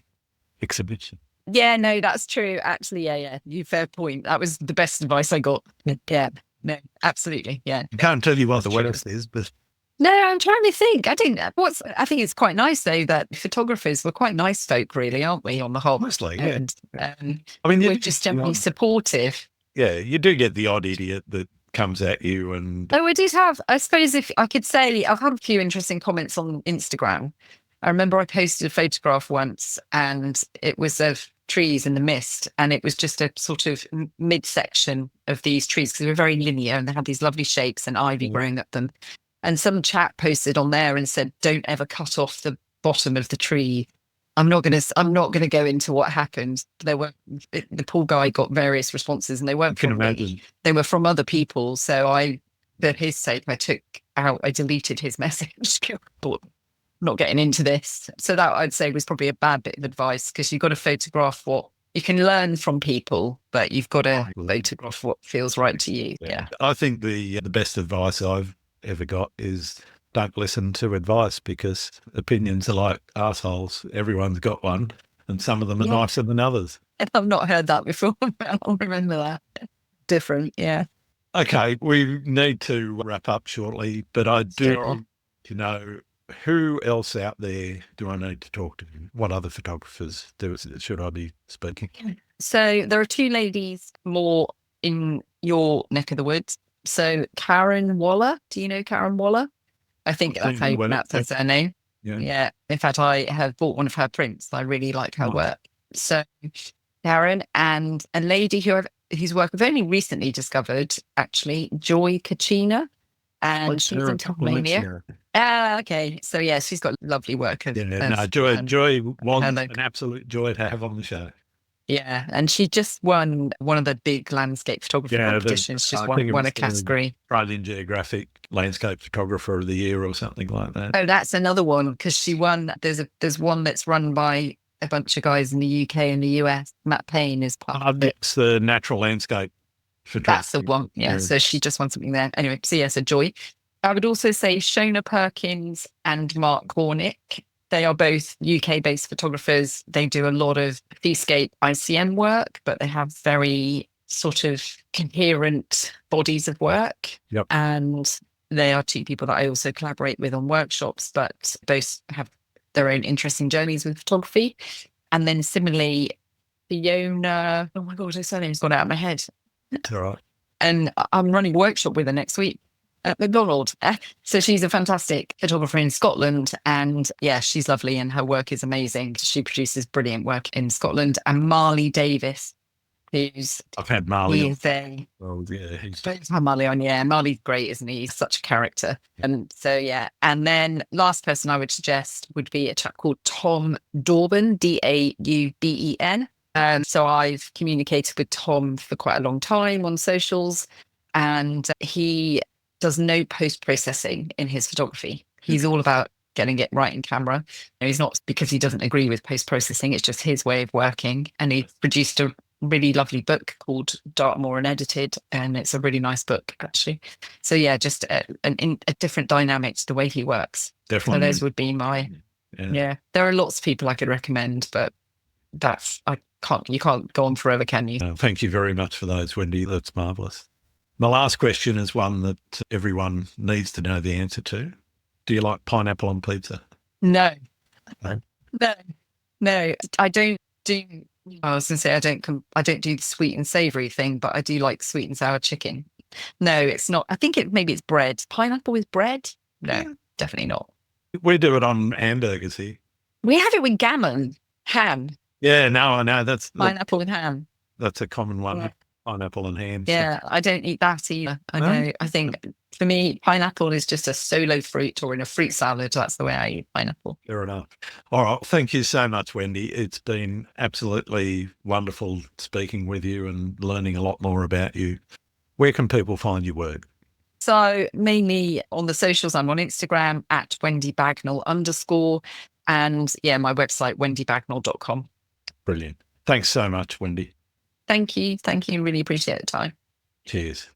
exhibition. yeah, no, that's true. Actually, yeah. You fair point. That was the best advice I got. Yeah, no, absolutely. Yeah. I can't tell you what the That's true. worst is, but No, I'm trying to think. I think it's quite nice though that photographers were quite nice folk, really, aren't we, on the whole? mostly, yeah. And I mean, we're just generally supportive. yeah, you do get the odd idiot that comes at you and Oh, I suppose if I could say, I've had a few interesting comments on Instagram. I remember I posted a photograph once and it was of trees in the mist. And it was just a sort of midsection of these trees because they were very linear and they had these lovely shapes and ivy growing up them. And some chap posted on there and said, "Don't ever cut off the bottom of the tree." I'm not gonna go into what happened. The poor guy got various responses, and they weren't can from me. imagine. They were from other people. So for his sake, I deleted his message. Thought, not getting into this. So that I'd say was probably a bad bit of advice because you've got to photograph what you can learn from people, but you've got to photograph what feels right to you. Yeah. I think the best advice I've ever got is don't listen to advice because opinions are like assholes. Everyone's got one, and some of them are nicer than others. I've not heard that before. I'll remember that. Different, yeah. Okay, we need to wrap up shortly, but I do to know who else out there do I need to talk to? What other photographers should I be speaking? So there are two ladies more in your neck of the woods. So Karen Waller, do you know Karen Waller? I think that's how you pronounce her surname. Yeah. In fact, I have bought one of her prints. I really like her work. So Karen and a lady whose work I've only recently discovered, actually, Joy Kachina. And she's in Tasmania. Okay. So yeah, she's got lovely work. Joy was an absolute joy to have on the show. Yeah, and she just won one of the big landscape photography competitions. She's won a category. Australian Geographic Landscape Photographer of the Year or something like that. Oh, that's another one because she won. There's one that's run by a bunch of guys in the UK and the US. Matt Payne is part of it. It's the natural landscape photography. That's the one. Yeah. So she just won something there. Anyway, so yes, a joy. I would also say Shona Perkins and Mark Cornick. They are both UK-based photographers. They do a lot of seascape ICM work, but they have very sort of coherent bodies of work. Yep. And they are two people that I also collaborate with on workshops, but both have their own interesting journeys with photography. And then similarly, Fiona, oh my God, her surname's gone out of my head. That's all right. And I'm running a workshop with her next week at McDonald's. So she's a fantastic photographer in Scotland. And yeah, she's lovely and her work is amazing. She produces brilliant work in Scotland. And Marley Davis, I've had Marley. He's had Marley on. Yeah, Marley's great, isn't he? He's such a character. And so, yeah. And then last person I would suggest would be a chap called Tom Dauben, Dauben. So I've communicated with Tom for quite a long time on socials, and he does no post-processing in his photography. He's all about getting it right in camera. He's not because he doesn't agree with post-processing. It's just his way of working. And he produced a really lovely book called Darkroom and Edited. And it's a really nice book, actually. So yeah, just a different dynamic to the way he works. Definitely. So those would be my, yeah. There are lots of people I could recommend, but you can't go on forever, can you? Thank you very much for those, Wendy. That's marvellous. My last question is one that everyone needs to know the answer to. Do you like pineapple on pizza? No. No. I don't do. I was going to say I don't do the sweet and savoury thing, but I do like sweet and sour chicken. No, it's not. I think maybe it's bread. Pineapple with bread? No, definitely not. We do it on hamburgers here. We have it with ham. Yeah, no, I know. That's pineapple with ham. That's a common one. Yeah. Pineapple and ham. Yeah, I don't eat that either. I know. I think for me, pineapple is just a solo fruit, or in a fruit salad. That's the way I eat pineapple. Fair enough. All right. Thank you so much, Wendy. It's been absolutely wonderful speaking with you and learning a lot more about you. Where can people find your work? So mainly on the socials, I'm on Instagram at Wendy Bagnall _ and yeah, my website, wendybagnall.com. Brilliant. Thanks so much, Wendy. Thank you. Thank you. Really appreciate the time. Cheers.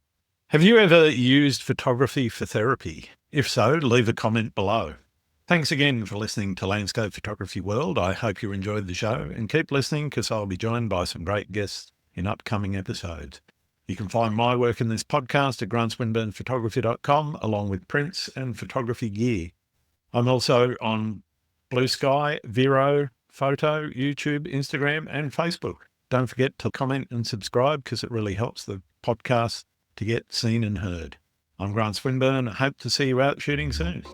Have you ever used photography for therapy? If so, leave a comment below. Thanks again for listening to Landscape Photography World. I hope you enjoyed the show, and keep listening because I'll be joined by some great guests in upcoming episodes. You can find my work in this podcast at grantswinburnphotography.com, along with prints and photography gear. I'm also on Blue Sky, Vero, Photo, YouTube, Instagram, and Facebook. Don't forget to comment and subscribe because it really helps the podcast to get seen and heard. I'm Grant Swinburne. I hope to see you out shooting soon.